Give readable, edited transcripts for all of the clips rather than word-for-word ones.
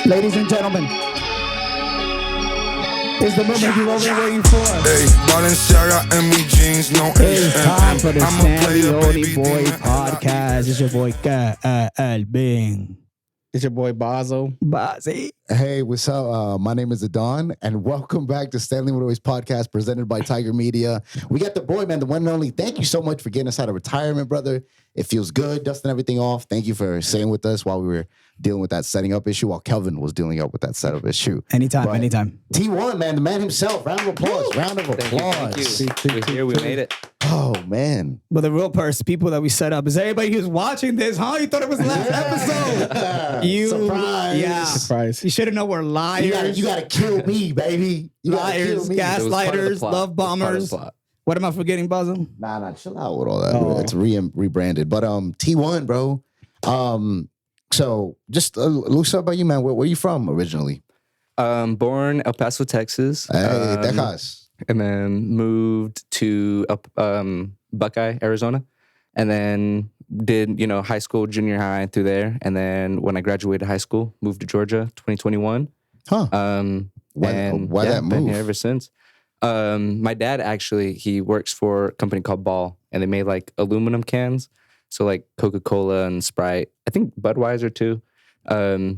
Ladies and gentlemen, it's the moment you've all been waiting for. Hey, Balenciaga and me jeans, no It's time for the I'm a Sandy player, Oldie baby, Boy demon. podcast. It's your boy, Bing. It's your boy Bazo. Bazzy. Hey, what's up? My name is Adon, and welcome back to Stanley Woodway's podcast presented by Tiger Media. We got the boy, man, the one and only. Thank you so much for getting us out of retirement, brother. It feels good, dusting everything off. Thank you for staying with us while we were dealing with that setting up issue, while Kelvin was dealing up with that setup issue. Anytime, But anytime. T1, man, the man himself. Round of applause. Round of applause. Thank you. We're here. We made it. Oh, man. But the real people that we set up is everybody who's watching this, huh? You thought it was the last episode. You, Surprise. Yeah. Surprise. You should have known we're liars. You gotta kill me, baby. You gotta kill Liars, me. gas- It was part of the Gaslighters, plot. love It was part of the bombers. plot. What am I forgetting, Bazo? Nah, chill out with all that. Oh. It's rebranded. But T1, bro. So just a little stuff about you, man. Where you from originally? Born El Paso, Texas. Hey, Texas. And then moved to Buckeye, Arizona. And then did, high school, junior high through there. And then when I graduated high school, moved to Georgia, 2021. Huh. Why that Been move? here ever since. My dad actually, he works for a company called Ball, and they made like aluminum cans. So like Coca-Cola and Sprite, I think Budweiser too.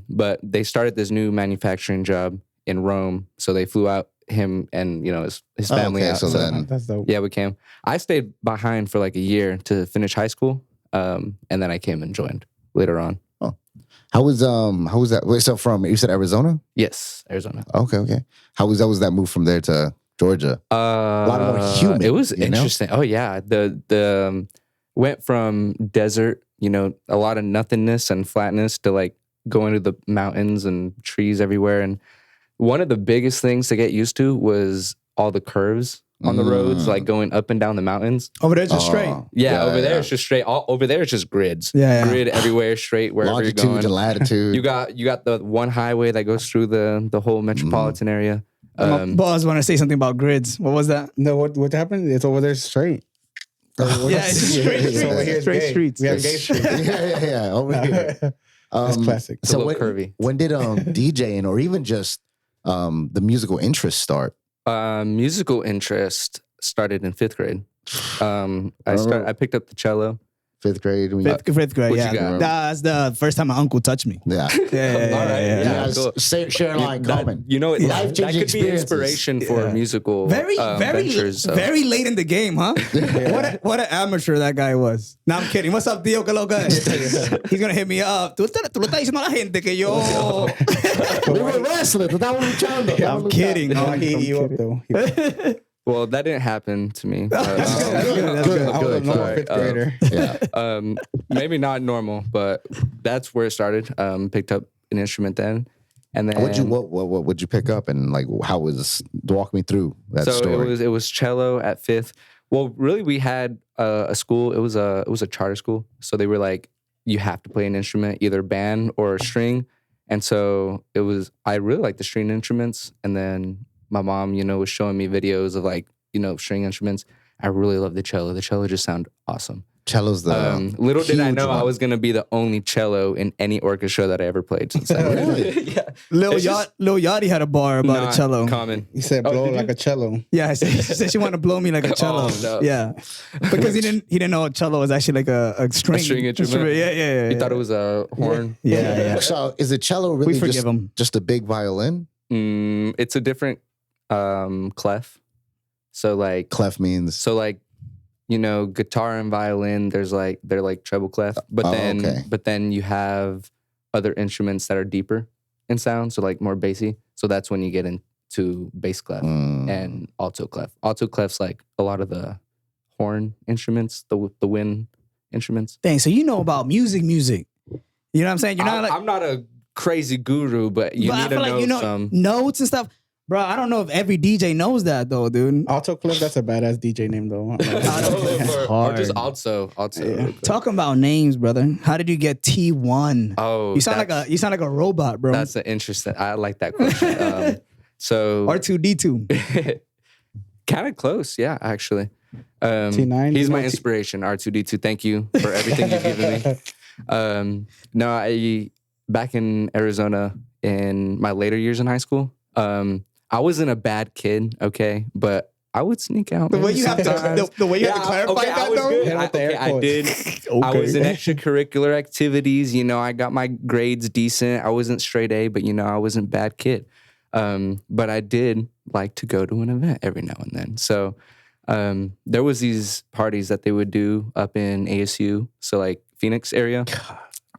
But they started this new manufacturing job in Rome. So they flew out him and, his family okay, out. so then- That's dope. Yeah, we came. I stayed behind for like a year to finish high school. And then I came and joined later on. How was that? Wait, so you said Arizona? Yes, Arizona. Okay. How was that move from there to Georgia? A lot more humid. It was you know? interesting. Oh yeah, the went from desert, a lot of nothingness and flatness to like going to the mountains and trees everywhere. And one of the biggest things to get used to was all the curves on the roads, like going up and down the mountains. Over there, just straight. Yeah, over there it's just straight. Over there it's just grids. Yeah. Grid everywhere, straight wherever Longitude you're going. and latitude. You got the one highway that goes through the whole metropolitan area. Boss want to say something about grids. What was that? No, what happened? It's over there straight. Yeah, it's just straight, It's over here. straight Gay. streets. We have gay street. yeah. Over here. That's classic. It's a little curvy. When did DJing or even just the musical interest start? Musical interest started in 5th grade. I picked up the cello. 5th grade. Fifth grade, What you yeah. got? That's the first time my uncle touched me. Yeah. Yeah, All right, Yeah, yeah, cool. share a line common. That Life-changing could be experiences. inspiration for musical Very ventures. So. late in the game, huh? What an amateur that guy was. No, I'm kidding. What's up, Dio? Que lo que es? He's gonna hit me up. Tú le estás diciendo a la gente que yo. We were wrestling. Estábamos luchando. I'm kidding. No, I'm he you up kidding. though. Well, that didn't happen to me. That's good. I was a normal Sorry. 5th grader. Yeah. Maybe not normal, but that's where it started. Picked up an instrument then, and then What would you pick up and like how was walk me through that so story? it was cello at 5th. Well, really, we had a school. It was a charter school, so they were like, you have to play an instrument, either band or string. And so it was. I really liked the string instruments, and then my mom, was showing me videos of like string instruments. I really love the cello. The cello just sounded awesome. Cello's the Little did I huge know I one. was gonna be the only cello in any orchestra that I ever played since then. Really? Yeah. Lil It's just Yachty had a bar about not a cello. Common. He said Oh, blow did like you? a cello. Yeah, she said she wanted to blow me like a cello. no. Yeah, because he didn't know a cello was actually like a string. string instrument? Yeah. You thought it was a horn? Yeah. So is the cello really We forgive him. just a big violin? It's a different clef. So like Clef means guitar and violin, they're like treble clef. But okay. then you have other instruments that are deeper in sound, so like more bassy. So that's when you get into bass clef and alto clef. Alto clef's like a lot of the horn instruments, the wind instruments. Dang, so you know about music. You know what I'm saying? You're not like I'm not a crazy guru, but you but need I to feel know like you know some. notes and stuff. Bro, I don't know if every DJ knows that though, dude. Alto Cliff, that's a badass DJ name though. or just alto. Yeah. Talking about names, brother. How did you get T1? Oh, You sound like a robot, bro. That's an interesting. I like that question. So R2D2. kind of close, yeah. Actually, T9, he's you my know, inspiration. R2D2. Thank you for everything you've given me. No, back in Arizona in my later years in high school, I wasn't a bad kid, okay, but I would sneak out. The way you have to, sometimes. the way you have to clarify okay, that I was though. good. Yeah, with the air I quotes. did. I was in extracurricular activities. You know, I got my grades decent. I wasn't straight A, but you know, I wasn't a bad kid. But I did like to go to an event every now and then. So there was these parties that they would do up in ASU, so like Phoenix area.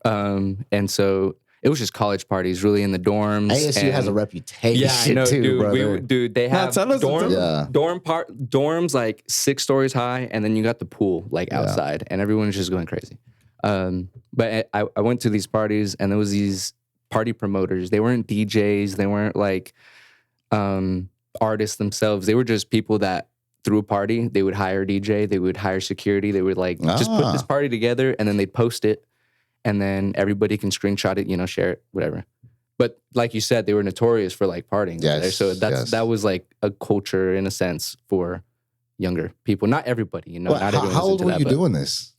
And so it was just college parties, really in the dorms. ASU has a reputation yeah, I know, too, dude. brother. They have tell us- dorms like 6 stories high, and then you got the pool like outside, and everyone's just going crazy. But I went to these parties, and there was these party promoters. They weren't DJs. They weren't like artists themselves. They were just people that threw a party. They would hire a DJ. They would hire security. They would like just put this party together, and then they'd post it. And then everybody can screenshot it, you know, share it, whatever. But like you said, they were notorious for like partying. Yes, there. So that was like a culture in a sense for younger people. Not everybody, you know. Well, not everyone how old into were that, you but, doing this?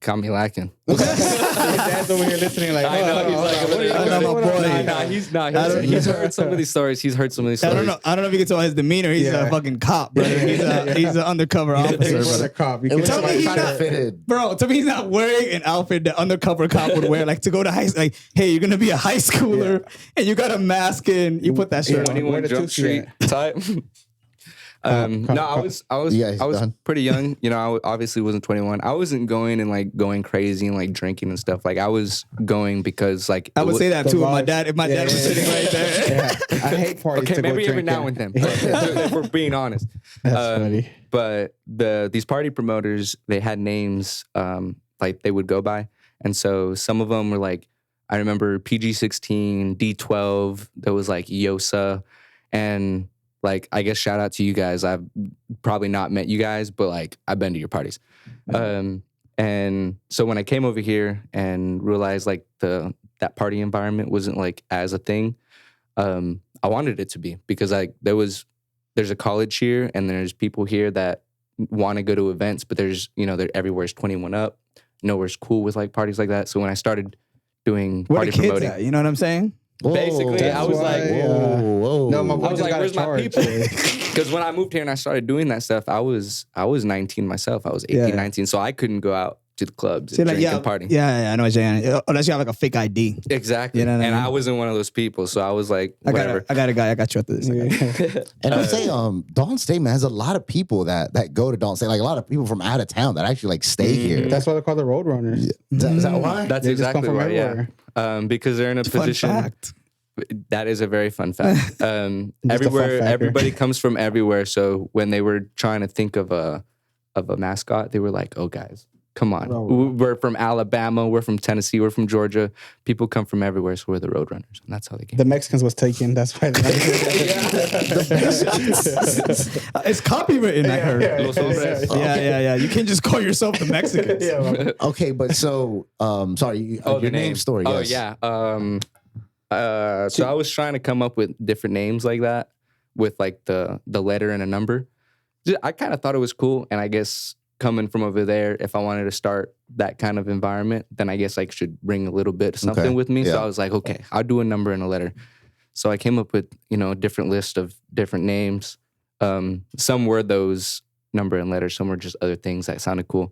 Got me lacking. Your dad's over here listening like, I know, he's like, what are you I know, doing? my boy. He's heard some of these stories. He's heard some of these I stories. don't know if you can tell his demeanor. He's a fucking cop, brother. He's an undercover officer, He's brother. a cop. You It can was Tell tell me like he's kind not- of fitted. Bro, to me, he's not wearing an outfit that undercover cop would wear. Like to go to high school, like, hey, you're gonna be a high schooler, and you got a mask in. You put that shirt on. 21 Where the Jump Tusi Street type. No, I was You guys done? pretty young. You know, I obviously wasn't 21. I wasn't going and like going crazy and like drinking and stuff. Like I was going because like I would say that The too. vibes. If my dad was sitting right there. Yeah. I hate parties. Okay, to go maybe every drinking. now and then. If we're being honest. That's funny. But these party promoters, they had names like they would go by, and so some of them were like, I remember PG-16, D12. There was like Yosa, and like I guess shout out to you guys. I've probably not met you guys, but like I've been to your parties. And so when I came over here and realized like that party environment wasn't like as a thing, I wanted it to be because like there's a college here and there's people here that want to go to events, but there's, you know, everywhere's 21 up. Nowhere's cool with like parties like that. So when I started doing Where party the kids promoting, at? You know what I'm saying? basically, I That's was why, like, whoa. No, my I boy was just like, got where's my charged. people? Because when I moved here and I started doing that stuff, I was 19 myself. I was 18, Yeah. 19. So I couldn't go out to the clubs See, and like, drink yeah, and party. yeah, I know what you're saying. Unless you have like a fake ID. Exactly. You know what I and mean? I wasn't one of those people. So I was like, I whatever. got a guy. I got you after this. I got you. And I would say, Dawn State, man, has a lot of people that go to Dawn State. Like a lot of people from out of town that actually like stay here. That's why they're called the Road Runners. Is that why? That's They just come exactly from right. Yeah. everywhere. Because they're in a Fun position. fact. That is a very fun fact. fun Everywhere, factor. everybody comes from everywhere. So when they were trying to think of a mascot, they were like, "Oh, guys, come on, we're from Alabama, we're from Tennessee, we're from Georgia. People come from everywhere, so we're the Roadrunners, and that's how they came." The Mexicans was taken. That's why. It's copywritten, I heard. Los hombres. Yeah. You can't just call yourself the Mexicans. Okay, but so sorry, Oh, your the name story. Oh, Yes. yeah. So I was trying to come up with different names like that, with like the letter and a number. I kind of thought it was cool, and I guess coming from over there, if I wanted to start that kind of environment, then I guess I should bring a little bit of something Okay, with me. yeah. So I was like, okay, I'll do a number and a letter. So I came up with, you know, a different list of different names. Some were those number and letter, some were just other things that sounded cool.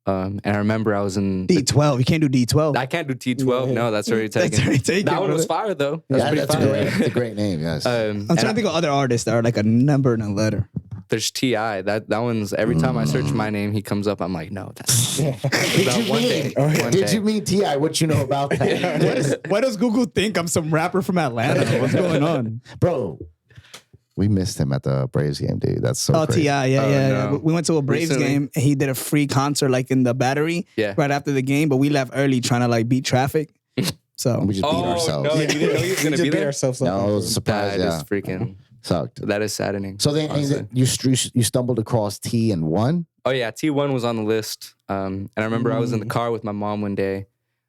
And I remember I was in D12. You can't do D12. I can't do T12. No, that's already taken. That's already taken, That one was brother. fire though. Yeah, Pretty that's fire. great. That's a great name. Yes. I'm trying to think of other artists that are like a number and a letter. There's T.I. That one's every time I search my name, he comes up. I'm like, no, that's Did you one mean? day. One Did day. you mean Ti? What you know about that, Why does Google think I'm some rapper from Atlanta? What's going on? bro? We missed him at the Braves game, dude. That's so Oh, crazy. T.I., yeah. no. We went to a Braves Recently? game and he did a free concert like in the Battery Yeah. right after the game, but we left early trying to like beat traffic. So We just beat Oh ourselves. no, you didn't know he was gonna just be beat there. ourselves up. No, it was a surprise. That Yeah, is freaking. sucked. That is saddening. So then honestly. you stumbled across T and one. Oh yeah, T1 was on the list. And I remember I was in the car with my mom one day,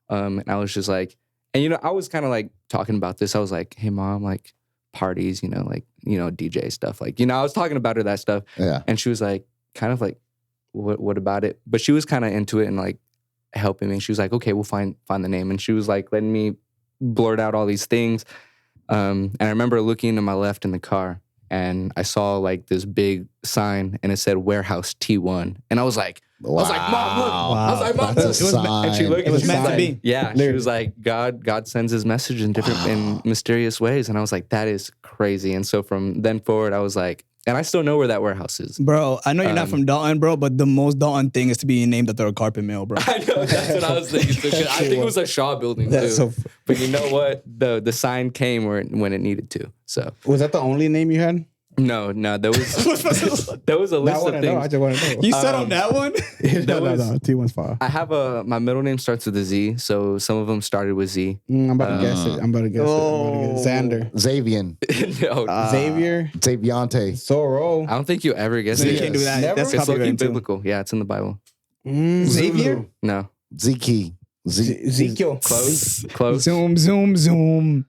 and I was just like, and you know, I was kind of like talking about this. I was like, hey mom, like parties, you know, like, you know, DJ stuff, like, you know, I was talking about her that stuff, Yeah. and she was like, kind of like, what about it? But she was kind of into it and like helping me. She was like, okay, we'll find the name. And she was like letting me blurt out all these things. And I remember looking to my left in the car, and I saw like this big sign, and it said Warehouse T1. And I was like, Mom, look. I was like, Mom, That's a look. sign. And she looked, It was and she meant to like, be. yeah. She was like, God sends his message in different, in mysterious ways. And I was like, that is crazy. And so from then forward, I was like, and I still know where that warehouse is. Bro, I know you're not from Dalton, bro, but the most Dalton thing is to be named after a carpet mill, bro. I know, that's what I was thinking. Too, 'cause I think it was a Shaw building That's too. so. But you know what? The sign came when it needed to. So Was that the only name you had? no, there was a I list want of to know. I things. just want to know. You said on that one? no. T1's fine. I have my middle name starts with a Z, so some of them started with Z. I'm about to guess it. I'm about to guess it. Xander. Xavier, No, Xavier. Xaviante. Soro. I don't think you ever guess You it. can't do that. Never? That's It's looking copyrighted too. biblical. Yeah, it's in the Bible. Xavier? No, Zeke. Ezekiel. close. Zoom.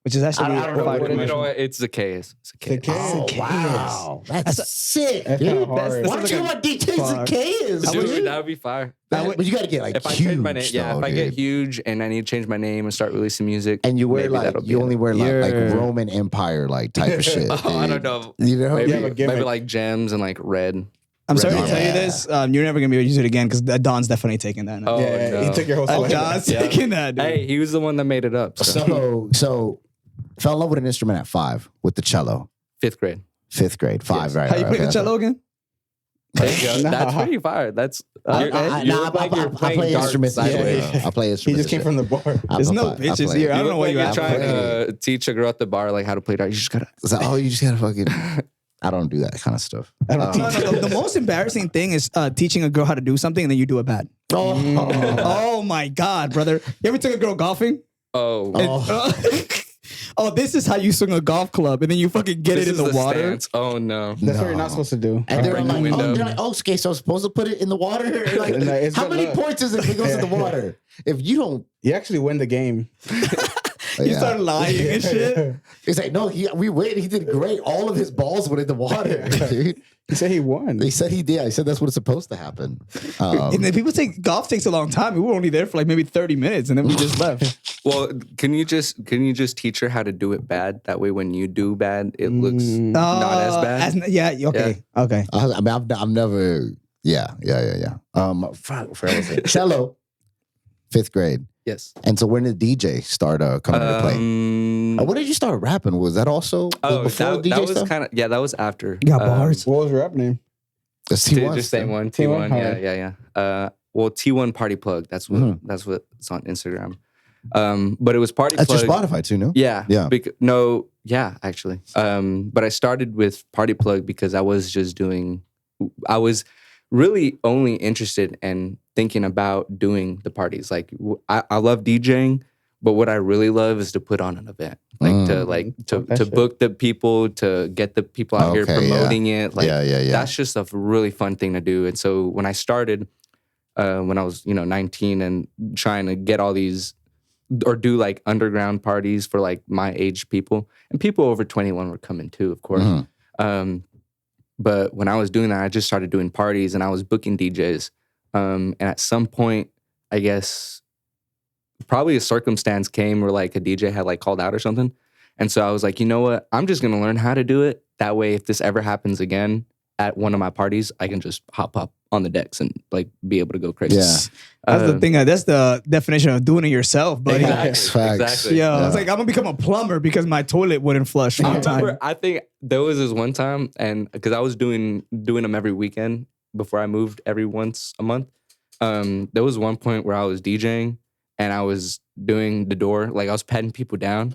Which is actually I don't know what it You is. know what? It's Zacchaeus. Zacchaeus. Oh, wow. That's sick, That's kind dude. of hard. Why don't you want DJ Fuck. Zacchaeus? Dude, that would be fire. But you got to get like If I huge. change my name, yeah. though, If I get dude. huge and I need to change my name and start releasing music, And you wear maybe like that'll be you it. only wear like Yeah. Roman Empire like type of shit. Oh, I dude. don't know. You know, Maybe, have a gimmick. maybe like gems and like red. I'm sorry to Red tell you Army. this. You're never going to be able to use it again because Don's definitely taking that now. Oh, Yeah, no. he took your whole sweater. Don's Yeah. taking that, dude. Hey, he was the one that made it up. So. so fell in love with an instrument at 5 with the cello. 5th grade. 5th grade, 5, Yes. right? How you right, play the cello again? There you go. Nah. That's pretty fire. That's I you're like you're play playing darts instruments. sideways. Yeah. I play He instruments. just came from the bar. There's no bitches here. I You don't know look what like you you're have. trying to teach a girl at the bar like how to play darts. You just gotta. Oh, you just gotta fucking. I don't do that kind of stuff. I don't No, the most embarrassing thing is teaching a girl how to do something and then you do it bad. Oh my God, brother. You ever took a girl golfing? Oh, Oh, this is how you swing a golf club and then you fucking get this it in is the water. stance. Oh no. That's what you're not supposed to do. And they're Break the like, window. okay, so I'm supposed to put it in the water? Like, No, it's how good many luck. points is it if it goes in the water? If you don't, You actually win the game. You start lying and shit. It's like, no, we win. He did great. All of his balls went in the water, dude. He said he won. They said he did. I said that's what it's supposed to happen. And then people say golf takes a long time. We were only there for like maybe 30 minutes and then we just left. Well, can you just teach her how to do it bad? That way, when you do bad, it looks Mm. not as bad. Yeah, okay. Okay. I mean, I've never, yeah. Cello, 5th grade. Yes. And so when did DJ start coming into play? When did you start rapping? Was that also Oh, before that, DJ that was stuff? kind of that was after. You got bars. What was your rap name? It's T1 T1 just still. saying one. T1, T1. Yeah. Well, T1 Party Plug. That's what that's what's on Instagram. But it was Party That's Plug. your Spotify too, no? Yeah. Yeah. Yeah, actually. But I started with Party Plug because I was really only interested in thinking about doing the parties. Like I love DJing, but what I really love is to put on an event. Like to that shit. book the people, to get the people out here Okay, promoting it. Like yeah. that's just a really fun thing to do. And so when I started, when I was 19 and trying to get all these or do like underground parties for like my age people, and people over 21 were coming too, of course. But when I was doing that, I just started doing parties and I was booking DJs. And at some point, I guess probably a circumstance came where like a DJ had like called out or something. And so I was like, you know what? I'm just going to learn how to do it. That way, if this ever happens again at one of my parties, I can just hop up on the decks and like be able to go crazy. Yeah. That's the thing. That's the definition of doing it yourself, buddy. Exactly. Facts. Exactly. Yeah, it's like I'm gonna become a plumber because my toilet wouldn't flush I on remember, time. I think there was this one time, and because I was doing them every weekend before I moved every once a month. There was one point where I was DJing and I was doing the door, like I was patting people down.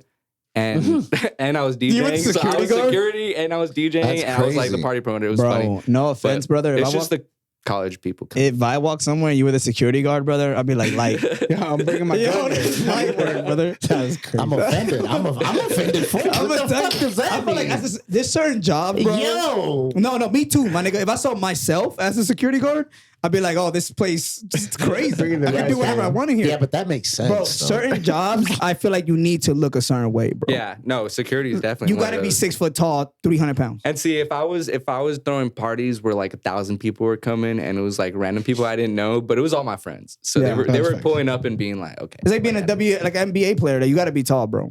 And and I was You were DJing. So I security was guard? security and I was DJing That's and I was like the crazy. party promoter. It was Bro, funny. no offense, But brother. It's just the college people. If I walk somewhere and you were the security guard, brother, I'd be like, Yeah, I'm bringing my yo, gun. that's light work, brother. That's crazy. I'm offended. I'm offended for you. I'm What gonna the tell fuck you, does that I feel like mean? as there's certain jobs, bro. Yo. No, me too, my nigga. If I saw myself as a security guard, I'd be like, oh, this place is crazy. Bringing the I can do guys whatever I down. want in here. Yeah, but that makes sense. Bro, though. certain jobs, I feel like you need to look a certain way, bro. Yeah, no, security is definitely You one got to of be those. 6 foot tall, 300 pounds. And see, if I was throwing parties where like 1,000 people were coming and it was like random people I didn't know, but it was all my friends, so Yeah, they were that's facts. pulling up and being like, okay, It's like being a NBA player. That you got to be tall, bro.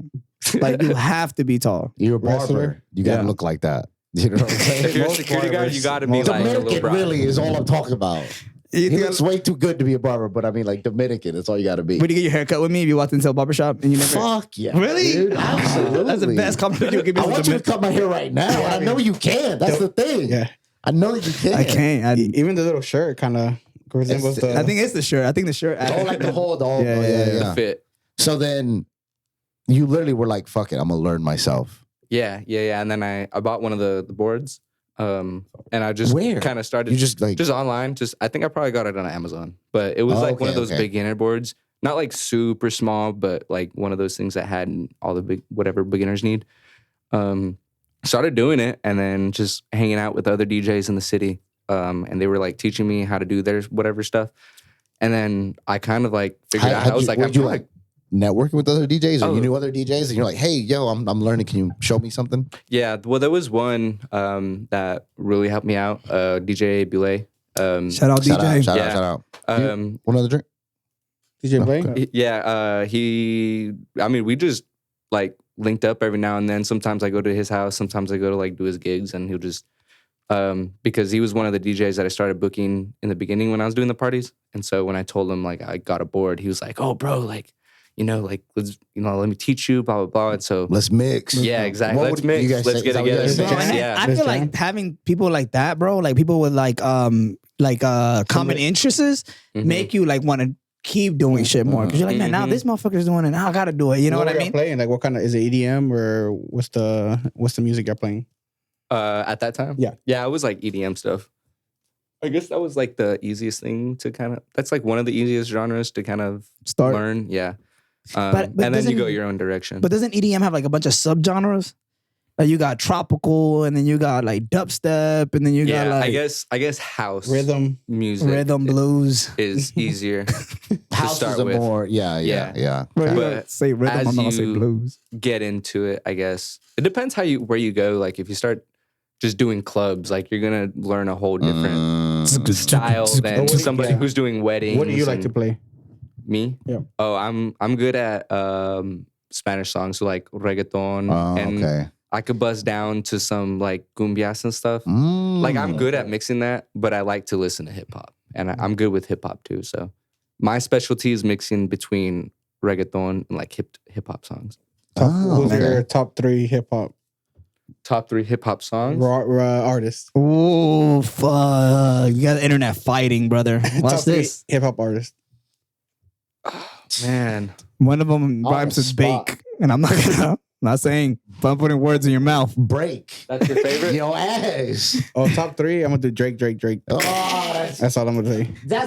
Like you have to be tall. You're a barber. Wrestler? You gotta Yeah. look like that. You know what I'm saying? if you're a Most security guard, barbers- you got to be most like a little Dominican bro. really is all I'm talking about. You He think looks way too good to be a barber, but I mean, like Dominican, that's all you got to be. would you get your hair cut with me if you walked into a barber shop and you never? Fuck yeah, Really? dude, absolutely. That's the best compliment you can give me. I as a want you to Dominican. cut my hair right now. and I know you can. That's the thing. Yeah. I know that you can. I can't. Even the little shirt kind of resembles the. I think it's the shirt. I think the shirt. Oh, like the whole, yeah. Fit. So then, you literally were like, "Fuck it, I'm gonna learn myself." Yeah. And then I bought one of the boards, and I just Where? kind of started You just like, just online. I think I probably got it on Amazon, but it was Oh, like one of okay, those okay. beginner boards, not like super small, but like one of those things that had all the big whatever beginners need. Started doing it and then just hanging out with other DJs in the city, and they were like teaching me how to do their whatever stuff, and then I kind of like figured out. I was like, were I'm you doing like networking with other DJs, or Oh. you knew other DJs, and you're like, "Hey, yo, I'm learning. Can you show me something?" yeah. Well, there was one that really helped me out, DJ Bule. Shout out Shout DJ. out, shout Yeah. out, shout out. Um, One other drink. DJ Blake. Okay. I mean, we just like linked up every now and then. Sometimes I go to his house. Sometimes I go to like do his gigs, and he'll just because he was one of the DJs that I started booking in the beginning when I was doing the parties. And so when I told him like I got a board, he was like, "Oh, bro, like let's let me teach you, blah blah blah." And so Let's mix. yeah, exactly. What Let's would you mix. guys Let's say? get Is that what you together. guys Bro, say? and Yeah. I feel Let's like having people like that, bro, like people with like common interests, Mhm. make you like want to keep doing shit more because you're like, man, now Mhm. this motherfucker's doing it. Now I gotta do it. You know what I were y'all mean? Playing like what kind of is it EDM or what's the music you're playing? At that time, Yeah. it was like EDM stuff. I guess that was like the easiest thing to kind of. That's like one of the easiest genres to kind of Start. learn. Yeah. But And then you doesn't- go your own direction. But doesn't EDM have like a bunch of subgenres? Like you got tropical, and then you got like dubstep, and then you got yeah, like I guess house Rhythm. music rhythm blues. is easier to Houses start are with. more, yeah. Bro, you But gotta say rhythm, as I'm not gonna say you- blues. Get into it, I guess. It depends where you go. Like if you start just doing clubs, like you're gonna learn a whole different style than What do you- somebody yeah. who's doing weddings. What do you like to and- play? Me? Yeah. Oh, I'm good at Spanish songs, so like reggaeton, Oh, and okay. I could buzz down to some like cumbias and stuff. Mm. Like I'm good at mixing that, but I like to listen to hip hop, and I'm good with hip hop too. So my specialty is mixing between reggaeton and like hip hop songs. Oh, Who's okay. your top 3 hip hop Top 3 hip hop songs. artists? Oh fuck! You got the internet fighting, brother. Watch Top 3 this. hip hop artists. Man, One of them On rhymes the with spot. bake, and I'm not gonna. I'm not saying. But I'm putting words in your mouth. Break. that's your favorite. Yo, ass. Oh, top 3. I'm gonna do Drake. Oh, that's That's all I'm gonna say. the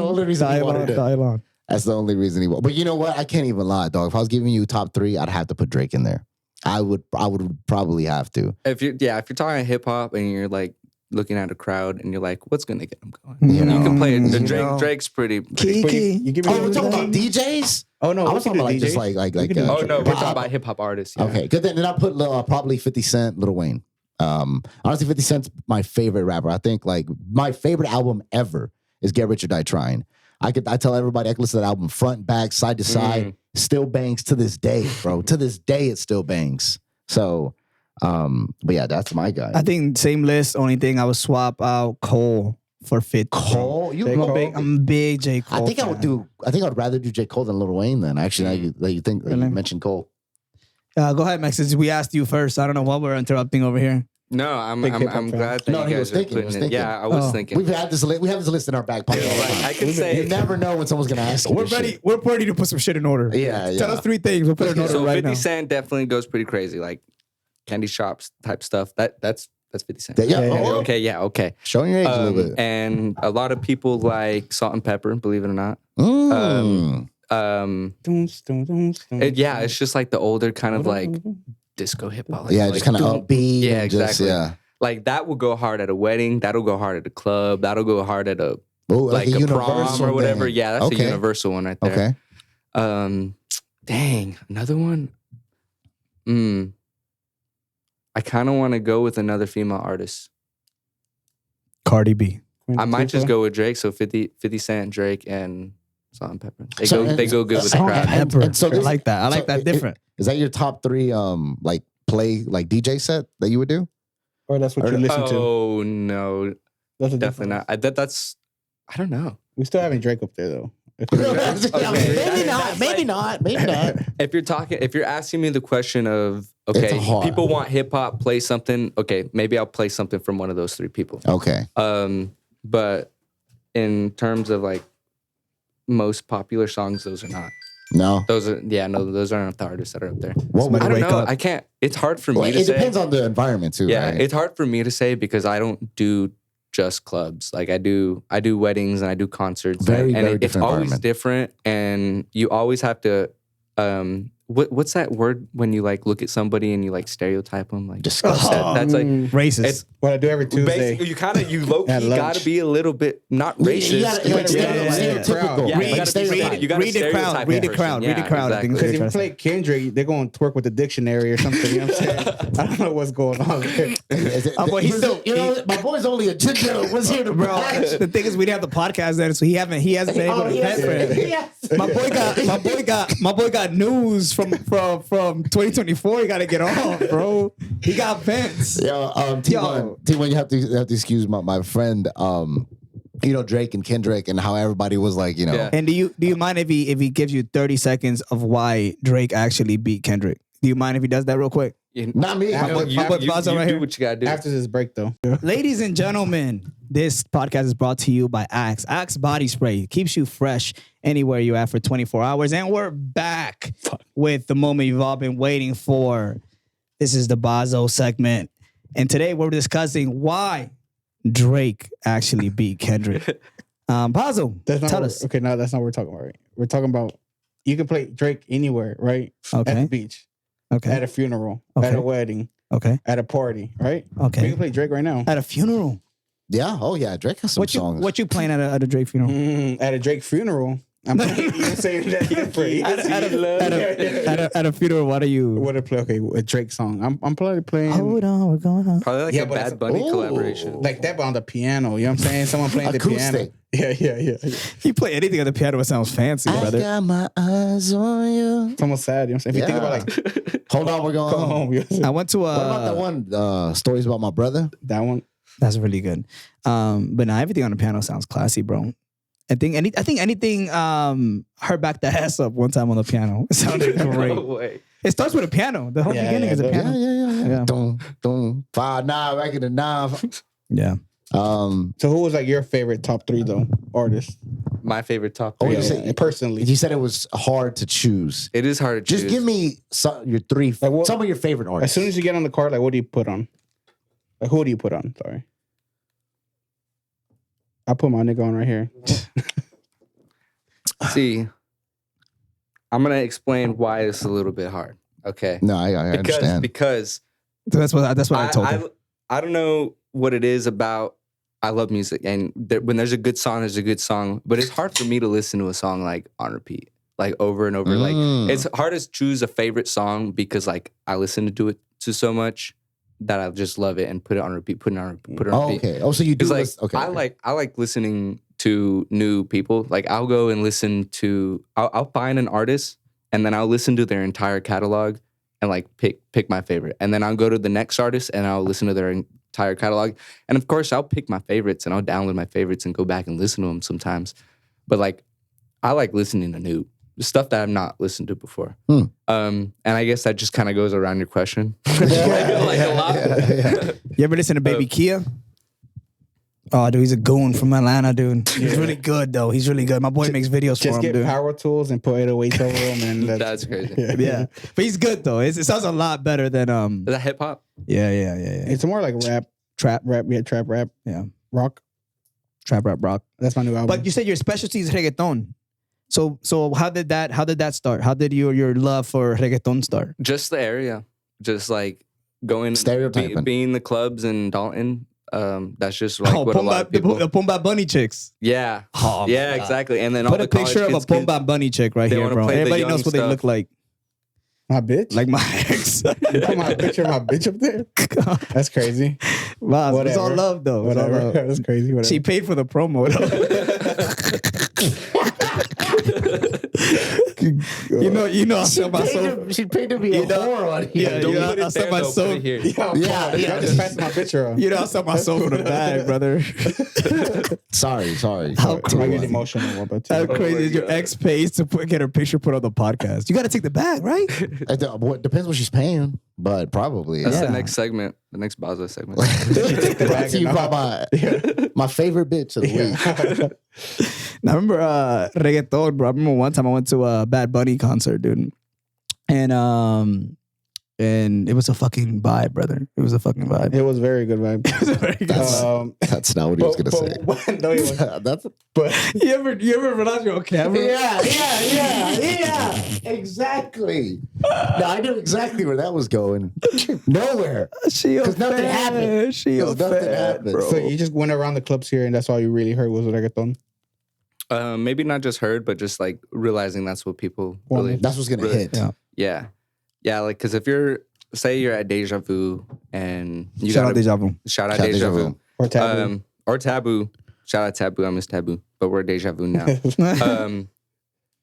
only reason he wanted it. nylon. That's the only reason he wanted. But you know what? I can't even lie, dog. If I was giving you top 3, I'd have to put Drake in there. I would probably have to. If you're talking hip hop and you're like looking at a crowd and you're like, what's gonna get them going? You know? You can play it. You Drake. know. Drake's pretty. Kiki. You give me. Oh, we're talking about DJs? Oh no, I we was can talking do about like just DJs. like We can do Oh no, we're pop. talking about hip hop artists. Yeah. Okay, good. Then I'll put probably 50 Cent, Lil Wayne. Honestly, 50 Cent's my favorite rapper. I think like my favorite album ever is Get Rich or Die Trying. I tell everybody I can listen to that album front, back, side to side. Still bangs to this day, bro. To this day, it still bangs. So, but yeah, that's my guy. I think same list. Only thing I would swap out Cole for 50. Cole, you J. go Cole. big. I'm a big J. Cole. I think I would fan. do. I think I'd rather do J. Cole than Lil Wayne. Then actually, now you think that you Really? mentioned Cole. Go ahead, Max. Since we asked you first, I don't know what we're interrupting over here. No, I'm Big hip-hop I'm fan. glad that No, you he guys was are thinking, he putting was it. thinking. Yeah, I was Oh. thinking. We have this list in our back pocket. all the Like, time. I can say You never know when someone's gonna ask you. We're this ready. shit. We're ready to put some shit in order. Yeah, Tell yeah. us 3 things. We'll put it in order so. right 50 now. Cent definitely goes pretty crazy. Like candy shops type stuff. That's 50 Cent. Yeah, yeah. Yeah, Oh, Okay. Yeah. Okay. Showing your age a little bit. And a lot of people like Salt and Pepper. Believe it or not. Mm. It's just like the older kind of like disco hip hop. Like, yeah, like, just kind of upbeat. Yeah, and just, exactly. yeah. Like that will go hard at a wedding. That'll go hard at a club. That'll go hard at a Oh, like a a prom universal or whatever. thing. Yeah, that's Okay. a universal one right there. Okay. Dang, another one. I kind of want to go with another female artist. Cardi B. I might just go with Drake. So 50 Cent, Drake, and Salt and Pepper. They So- go good with the Salt crowd. and pepper. And so I this- like that. I like so that different. Is that your top 3 like play like DJ set that you would do? Or that's what you listen to. Oh no, That's a definitely difference. not. That's I don't know. We still having Drake up there though. Maybe Okay. not. Maybe not. Maybe not. If you're asking me the question of It's okay, hard. people want hip hop, play something. Okay, maybe I'll play something from one of those 3 people. Okay. But in terms of like most popular songs, those are not. No. Those are those aren't the artists that are up there. What would I don't wake know. up. I can't. It's hard for me Well, to it say. depends on the environment too. Yeah, right? it's hard for me to say because I don't do just clubs. Like I do weddings and I do concerts. Very, and very it's different always environment. different, and you always have to. What's that word when you like look at somebody and you like stereotype them? Like Disgusting. that's like Racist. it's What I do every Tuesday. basically you low At key lunch. gotta be a little bit not racist. You gotta but stereotypical. Yeah, Like you gotta stereotype. you gotta Read the crowd, stereotype read the person. crowd, read the Yeah, crowd. I think exactly. Because if you play Kendrick, they're going to twerk with the dictionary or something. You know what I'm saying? I don't know what's going on there. Is it- Oh, but he's still- you know, my boy's only a ginger. Was here to Bro, brag. the thing is, we didn't have the podcast then, so he hasn't been able to vent for it. Yes. My boy got news from 2024. He got to get off, bro. He got vents. Yo, T1, you have to excuse my friend. You know, Drake and Kendrick and how everybody was like, you know, Yeah. And do you mind if he gives you 30 seconds of why Drake actually beat Kendrick? Do you mind if he does that real quick? not me. My boy- my boy Vazo right do here. what you gotta do. After this break, though. Ladies and gentlemen, this podcast is brought to you by Axe. Axe Body Spray keeps you fresh anywhere you're at for 24 hours. And we're back with the moment you've all been waiting for. This is the Bazo segment. And today we're discussing why Drake actually beat Kendrick. Bazo, That's not tell what, us. Okay, no, that's not what we're talking about, right? We're talking about you can play Drake anywhere, right? At Okay. the beach, at Okay. a funeral, Okay. at a wedding, Okay. at a party, right? We Okay. can play Drake right now. At a funeral. Yeah. Oh yeah. Drake has some songs. What you playing at a Drake funeral? At a Drake funeral, I'm saying that different. At a funeral, what are you? What to play? Okay, a Drake song. I'm probably playing Hold on, we're going on. Probably like Yeah, a but Bad it's- Bunny Ooh. collaboration. like that, but on the piano. You know what I'm saying? Someone playing the piano. Acoustic. Yeah. You play anything on the piano, it sounds fancy, I brother. got my eyes on you. It's almost sad. You know what I'm saying? If you think about like Hold on, we're going go home. home, you know what I'm saying? I went to What about that one? Stories about my brother. That one. That's really good. But now everything on the piano sounds classy, bro. I think anything Heard Back the Ass Up one time on the piano. It sounded great. No way. It starts with a piano. The whole Yeah, beginning yeah, is a yeah. piano. Yeah. Yeah. Don't 5-9 back in the 9. Yeah. So who was like your favorite top 3 though artist? My favorite top Oh, 3. you said- personally. You said it was hard to choose. It is hard to Just choose. give me your 3, Like what- some of your favorite As artists. soon as you get on the card, like what do you put on? Like who do you put on? Sorry. I put my nigga on right here. See, I'm gonna explain why it's a little bit hard. Okay. No, I understand. Because So that's what I told him. I don't know what it is about. I love music, and when there's a good song, there's a good song. But it's hard for me to listen to a song like on repeat, like over and over. Like it's hard to choose a favorite song because like I listen to it to so much that I just love it and put it on repeat. Put it on repeat. Okay. Oh, so you do Because like listen. Okay. I like listening to new people. Like I'll go and listen to. I'll find an artist and then I'll listen to their entire catalog and like pick my favorite. And then I'll go to the next artist and I'll listen to their entire catalog. And of course, I'll pick my favorites and I'll download my favorites and go back and listen to them sometimes. But like, I like listening to new stuff that I've not listened to before. And I guess that just kind of goes around your question. like a lot. You ever listen to Baby Kia? Oh, dude, he's a goon from Atlanta, dude. He's really good, though. He's really good. My boy makes videos for Just him, get dude. power tools and put 808s over them, and That's crazy. Yeah, but he's good though. It sounds a lot better than Is that hip hop? Yeah. It's more like rap, Trap, trap rap, yeah, rock. trap rap rock. That's my new album. But you said your specialty is reggaeton. So how did that start? How did your love for reggaeton start? Just the area. Just like going Stereotyping. being the clubs in Dalton. That's just like what a lot of the people. Pumba Bunny chicks. Yeah, Oh, my yeah, God. exactly. And then all Put the a picture of a college kids- Pumba Bunny chick right they here, wanna bro. play the Everybody young knows what they stuff. look like. My bitch. Like my ex. You put my picture of my bitch up there. That's crazy. Wow, it's all Whatever. love though. It's all Whatever. love. That's crazy. Whatever. She paid for the promo though. you know, I sell my soul. She paid to be a whore on here. Yeah, Don't you know, put it I sell there, my though, put soul. it here. Yeah. I just passed my picture up. You know, I sell my soul for the bag, brother. Sorry. How I crazy. get emotional about How it. crazy is your ex pays to get her picture put on the podcast? You got to take the bag, right? What depends what she's paying, but probably. That's Yeah. the next segment, the next Baza segment. Brought to you by my favorite bitch of the week. Now, I remember reggaeton, bro. I remember one time I went to a Bad Bunny concert, dude. And it was a fucking vibe, brother. It was a fucking vibe. It was very good, man. It was a very good vibe. That's not what he was gonna say. No, he was. That's But You ever realize you're on camera? yeah. Exactly. No, I knew exactly where that was going. Nowhere. She a 'Cause nothing fan. happened. She a 'Cause nothing fan, happened. bro. so you just went around the clubs here, and that's all you really heard was reggaeton. Maybe not just heard, but just like realizing that's what people really. That's what's gonna Really? hit. Yeah. Yeah, like because if say you're at Deja Vu and you Shout out gotta Deja Vu. shout out Shout out Deja Deja Vu. Vu. Or taboo. Or Taboo. Shout out Taboo. I miss Taboo, but we're Deja Vu now.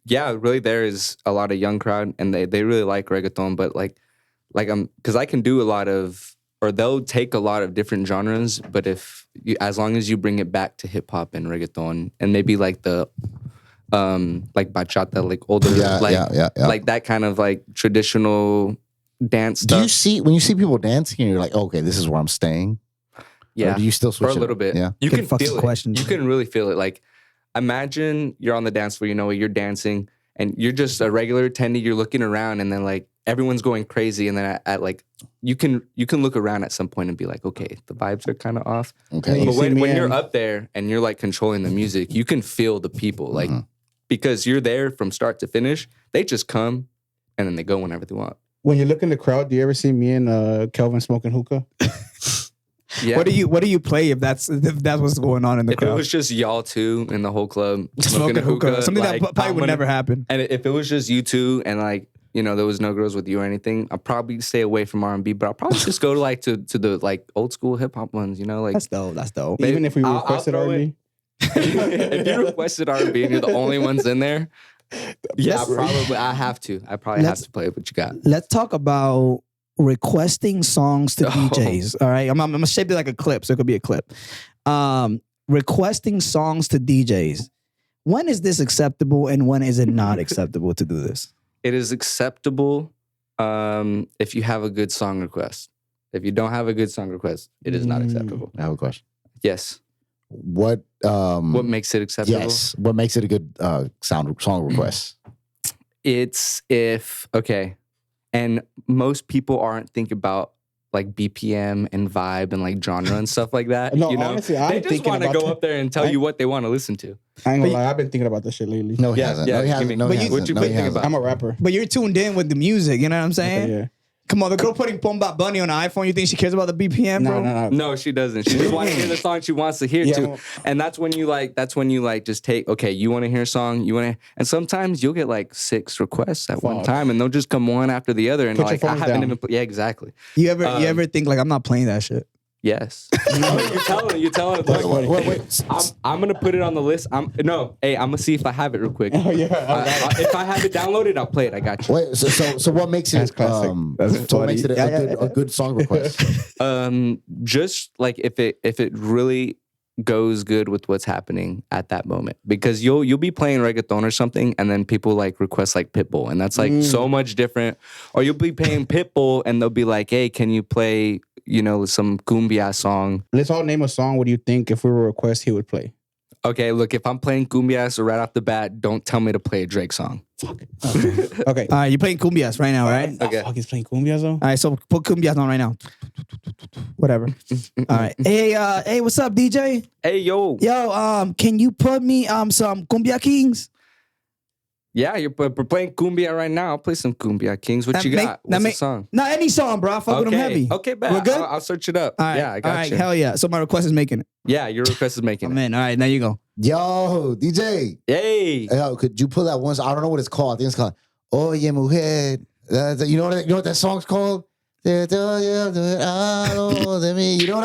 Yeah, really, there is a lot of young crowd, and they really like reggaeton. But like because I can do a lot of, or they'll take a lot of different genres. But as long as you bring it back to hip hop and reggaeton, and maybe like the like bachata, like older, Yeah, like yeah. like that kind of like traditional dance Do stuff. you see when you see people dancing and you're like, okay, this is where I'm staying? Yeah. Or do you still switch For a it little up? bit. Yeah. You Good can fucking feel it. question. You can really feel it. Like, imagine you're on the dance floor, you're dancing, and you're just a regular attendee. You're looking around, and then like everyone's going crazy, and then at like you can look around at some point and be like, okay, the vibes are kind of off. Okay. You But see when me you're and- up there and you're like controlling the music, you can feel the people, like because you're there from start to finish. They just come, and then they go whenever they want. When you look in the crowd, do you ever see me and Kelvin smoking hookah? Yeah. What do you play if that's what's going on in the If it crowd? was just y'all two in the whole club Smoking hookah, something like, that probably I'm would gonna- never happen. And if it was just you two and like, there was no girls with you or anything, I'd probably stay away from R&B, but I'll probably just go to like to the like old school hip hop ones, like That's dope. That's dope. Maybe- Even if we I'll requested throw R&B? if you requested R&B and you're the only ones in there, yeah, I have to. I probably have to play what you got. Let's talk about requesting songs to Oh. DJs. All right, I'm gonna shape it like a clip, so it could be a clip. Requesting songs to DJs. When is this acceptable, and when is it not acceptable to do this? It is acceptable if you have a good song request. If you don't have a good song request, it is not acceptable. I have a question. Yes. What Makes it acceptable? yes. What makes it a good song request? It's and most people aren't thinking about like BPM and vibe and like genre and stuff like that. No, honestly, I'm they just thinking want to about go that. up there and tell you what they want to listen to. I ain't gonna lie, I've been thinking about this shit lately. No, he Yeah, hasn't. yeah, No, he give hasn't. me- No, he But hasn't. what you No, been he thinking hasn't. about? I'm a rapper. But you're tuned in with the music. You know what I'm saying? Yeah. Come on, the girl putting Pomba Bunny on the iPhone. You think she cares about the BPM, bro? No. No, she doesn't. She just wants to hear the song she wants to hear Yeah, to. well- And that's when you just take, okay, you want to hear a song, and sometimes you'll get like 6 requests at one Fuck. time and they'll just come one after the other. And Put your like, I phones haven't down. even, yeah, exactly. You ever think like I'm not playing that shit? Yes. you're telling it. Like, Wait. I'm going to put it on the list. I'm going to see if I have it real quick. Oh, yeah. If I have it downloaded, I'll play it. I got you. Wait, so what makes it That's classic. so what makes it a good song request? Just like if it really goes good with what's happening at that moment, because you'll be playing reggaeton or something and then people like request like Pitbull and that's like so much different, or you'll be playing Pitbull and they'll be like, hey, can you play some cumbia song? Let's all name a song. What do you think if we were a request he would play? Okay, look, if I'm playing cumbia, so right off the bat, don't tell me to play a Drake song. Okay. All right, you're playing cumbias right now, right? Okay. Fuck, he's playing cumbias though? All right, so put cumbias on right now. Whatever. All right. Hey, what's up, DJ? Hey, yo. Yo, can you put me some Cumbia Kings? Yeah, we're playing cumbia right now. I'll play some cumbia, Kings. What you got? What's the song? Not any song, bro. I fuck with him heavy. Okay, bet. We're good? I'll search it up. All right. Yeah, I got all right, you. hell yeah. So my request is making it. Yeah, your request is making I'm it. in. All right, now you go. Yo, DJ. Hey. Yo, could you pull that one? I don't know what it's called. I think it's called Oye Mujer. You know what that song's called? You know what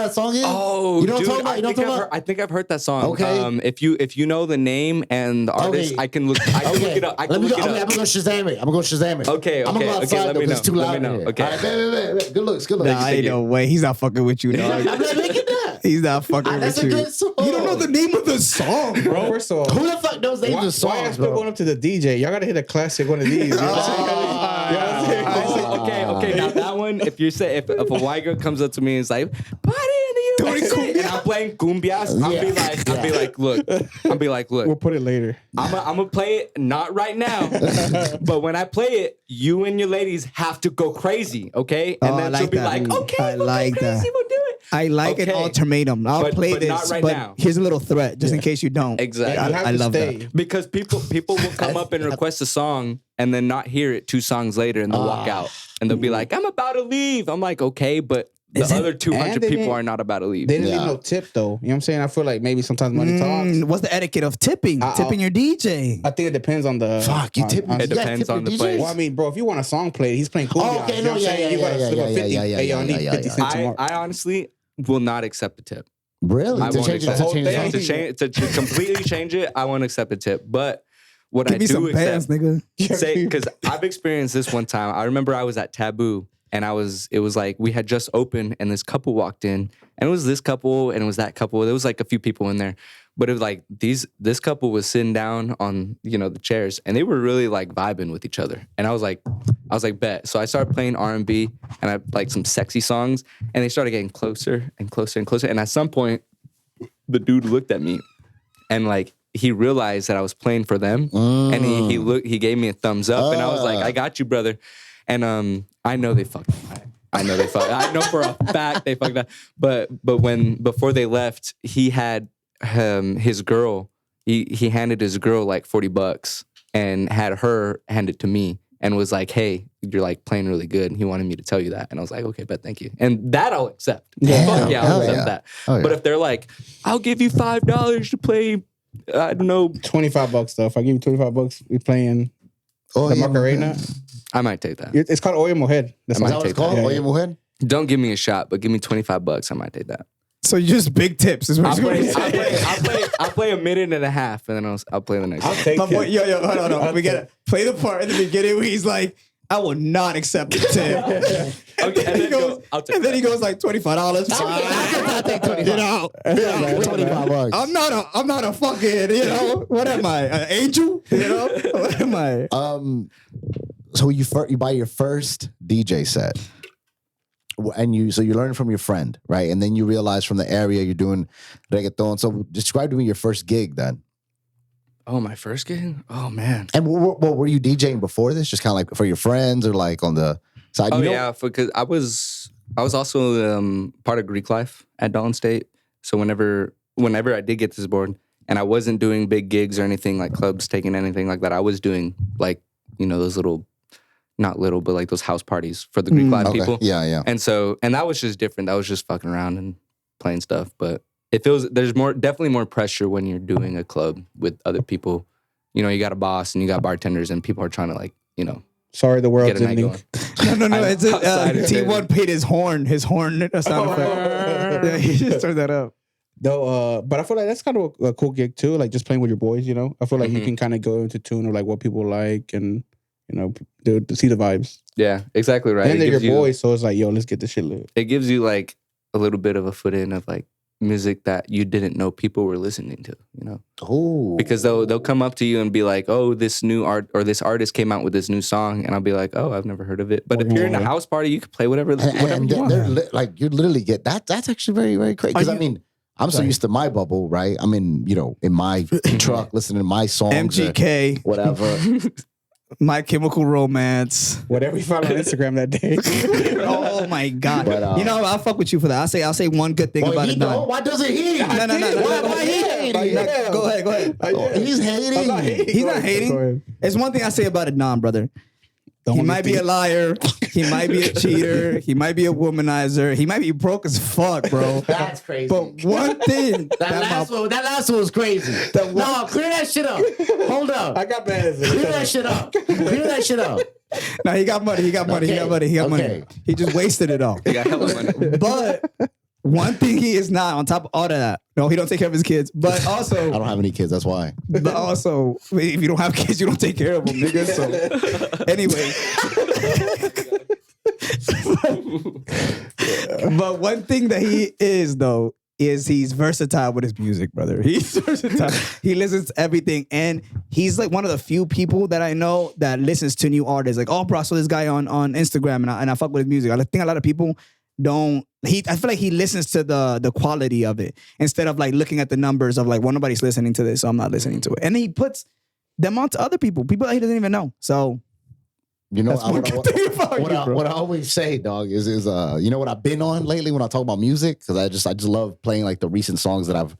that song is? Oh, you know dude, what I'm talking about? I think I've heard that song. Okay. If you know the name and the artist, Okay. I can look it up. I'm gonna go Shazam it. Okay, I'm gonna go outside let me because it's too know. loud. Let me know. in here. Okay. All right, wait. Good looks. Nah, ain't no way. He's not fucking with you, dog. I'm not making that. He's not fucking That's with a you. good song. You don't know the name of the song, bro. First of all, Who the fuck knows names why of y'all songs, still bro? going up to the DJ? Y'all gotta hit a classic one of these. You know what I'm saying? Okay. Now that one, if a white girl comes up to me and is like, "Party in the USA," and I'm playing cumbias, I'll be like, look. We'll put it later. I'm gonna play it not right now, but when I play it, you and your ladies have to go crazy, okay? And Oh, I then like she'll be that. like, okay, I we'll like go crazy, that. we'll do it. I like an Okay. ultimatum. I'll play but this, not right but now. here's a little threat, just in case you don't. Exactly. You have I to love stay. that. Because people will come up and request a song and then not hear it 2 songs later and they'll walk out and they'll be like, I'm about to leave. I'm like, okay, but the other 200 and they people didn't- are not about to leave. They didn't Yeah. leave no tip though. You know what I'm saying? I feel like maybe sometimes money talks. What's the etiquette of tipping? Tipping your DJ. I think it depends on the. Fuck, you tip. on- It you gotta depends tip on your the DJs? place. Well, I mean, bro, if you want a song played, he's playing cool. Oh, okay, you know no, what I'm saying? You gotta slip a 50. Hey, yo, I need 50 cents tomorrow. I honestly will not accept the tip. Really? I To won't change it, accept to whole change thing? it. to completely change it. I won't accept the tip. But what Give I me some do bands, accept, nigga. say, because I've experienced this one time. I remember I was at Taboo and it was like we had just opened and this couple walked in and it was this couple and it was that couple. There was like a few people in there, but it was like this couple was sitting down on, the chairs and they were really like vibing with each other. And I was like, bet. So I started playing R&B and I like some sexy songs and they started getting closer and closer and closer. And at some point, the dude looked at me and like, he realized that I was playing for them, and he gave me a thumbs up, and I was like, "I got you, brother." And I know they fucked up. I know for a fact they fucked up. But before they left, he had his girl. He handed his girl like $40 and had her hand it to me and was like, "Hey, you're like playing really good." And he wanted me to tell you that, and I was like, "Okay, but thank you." And that I'll accept. Fuck yeah, I'll accept that. Oh, yeah. But if they're like, "I'll give you $5 to play," I don't know. $25 though. If I give you $25, we playing Oh, the yeah, Macarena. I might take that. It's called Oye Mujer. That's Is that what it's called? Yeah, Oye yeah. Mujer? Don't give me a shot, but give me $25. I might take that. So you just big tips is what I'll you're play, I'll play a minute and a half, and then I'll play the next I'll one. take My boy, it. yo, hold on. We gotta play the part in the beginning where he's like, I will not accept the tip. Okay, and then go, I'll take and then that. he goes like $25. I'll take 25. You know, $25. I'm not a fucking, what am I? An angel? What am I? So you buy your first DJ set, and you learn from your friend, right? And then you realize from the area you're doing reggaeton. So describe to me your first gig then. Oh, my first gig? Oh, man. And what were you DJing before this? Just kind of like for your friends or like on the side? Oh, You know- yeah, because I was also part of Greek life at Dalton State. So whenever I did get this board, and I wasn't doing big gigs or anything like clubs, taking anything like that, I was doing like, those little, not little, but like those house parties for the Greek life Okay. people. Yeah. And that was just different. That was just fucking around and playing stuff. But there's definitely more pressure when you're doing a club with other people. You got a boss and you got bartenders and people are trying to like, Sorry, the world's get a night ending. going. No. I'm It's outside of T1 paid his horn. Sound effect. Yeah, he just turned that up. Though, but I feel like that's kind of a cool gig too. Like just playing with your boys. I feel like you can kind of go into tune of like what people like and to see the vibes. Yeah, exactly right. And they're It your gives you- boys, so it's like, yo, let's get this shit lit. It gives you like a little bit of a foot in of like music that you didn't know people were listening to, Oh, because they'll come up to you and be like, oh, this new art or this artist came out with this new song, and I'll be like, oh, I've never heard of it. But if you're in a house party, you can play whatever and you want. like you literally get that. That's actually very, very great. Because Are I mean, I'm so used to my bubble, right? I'm in, in my truck listening to my songs, or MGK. whatever. My Chemical Romance. Whatever you found on Instagram that day. Oh my God! But, you know, I'll fuck with you for that. I'll say one good thing Well, about he it. Done. don't. Why doesn't he? No. Why he hating? Go ahead. He's hating. He's not hating. It's one thing I say about it, brother. He might be a liar. He might be a cheater. He might be a womanizer. He might be broke as fuck, bro. That's crazy. But one thing that last one was crazy. No, clear that shit up. Hold up. I got bad. Clear that shit up. Clear that shit up. No, he got money. He got money. He just wasted it all. He got hella money. But one thing he is not, on top of all of that, no, he don't take care of his kids. But also, I don't have any kids. That's why. But also, if you don't have kids, you don't take care of them, nigga. So anyway. But one thing that he is, though, is he's versatile with his music, brother. He's versatile. He listens to everything. And he's like one of the few people that I know that listens to new artists. Like, oh, bro, I saw this guy on Instagram and I fuck with his music. I think a lot of people don't. I feel like he listens to the quality of it instead of like looking at the numbers of like, well, nobody's listening to this, so I'm not listening to it. And then he puts them on to other people that he doesn't even know. So you know what I always say, dog, is you know what I've been on lately when I talk about music, because I just love playing like the recent songs that I've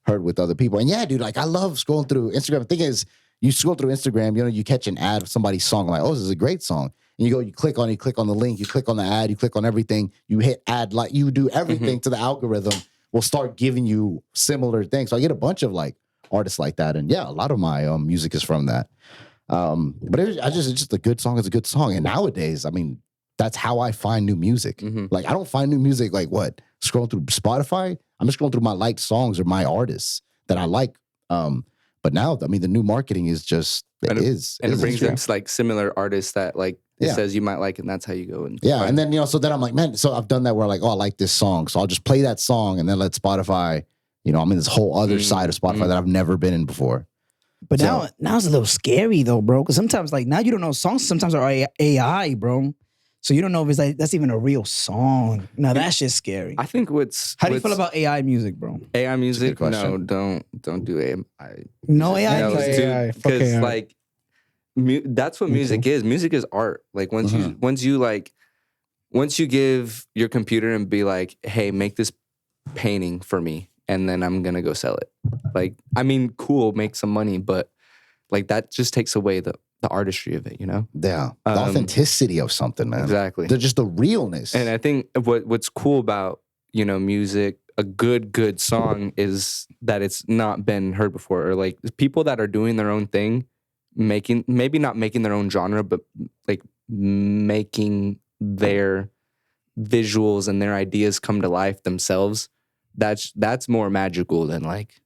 heard with other people. And yeah, dude, like I love scrolling through Instagram. The thing is, you scroll through Instagram, you know, you catch an ad of somebody's song, like, oh, this is a great song. And you click on the link, you click on the ad, you click on everything, you hit ad, like you do everything to the algorithm will start giving you similar things. So I get a bunch of like artists like that. And yeah, a lot of my music is from that. But it's just a good song is a good song. And nowadays, I mean, that's how I find new music. Like I don't find new music like what? Scrolling through Spotify. I'm just scrolling through my liked songs or my artists that I like. But now, I mean, the new marketing is just it brings up like similar artists that like it says you might like it, and that's how you go. And and then, you know, so then I'm like, man, so I've done that where like, oh, I like this song. So I'll just play that song and then let Spotify, you know, I'm in this whole other side of Spotify that I've never been in before. But now it's a little scary though, bro. Because sometimes like now you don't know songs sometimes are AI, bro. So you don't know if it's like that's even a real song. Now that's just scary. I think how do you feel about AI music, bro? AI music? No, don't do AI. No AI music, because like that's what music is. Music is art. Like once you give your computer and be like, hey, make this painting for me, and then I'm gonna go sell it. Like, I mean, cool, make some money, but like that just takes away the artistry of it, you know? Yeah. The authenticity of something, man. Exactly. They're just the realness. And I think what's cool about, you know, music, a good song is that it's not been heard before, or like people that are doing their own thing, maybe not making their own genre, but like making their visuals and their ideas come to life themselves. That's more magical than like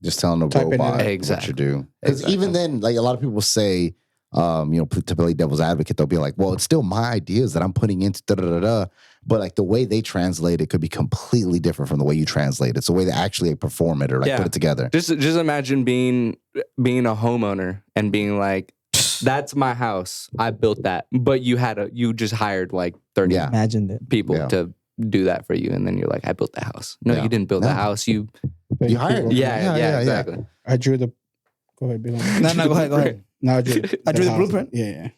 just telling a robot what you do. Because even then, like a lot of people say, you know, to play devil's advocate, they'll be like, well, it's still my ideas that I'm putting into da-da-da-da. But like the way they translate it could be completely different from the way you translate it. It's the way they actually perform it or like put it together. Just imagine being a homeowner and being like, that's my house. I built that. But you just hired like 30 people to do that for you. And then you're like, I built the house. No, you didn't build the house. You hired. Yeah, exactly. I drew the. Go ahead, Bill. No, go ahead. No, I drew the blueprint. Yeah.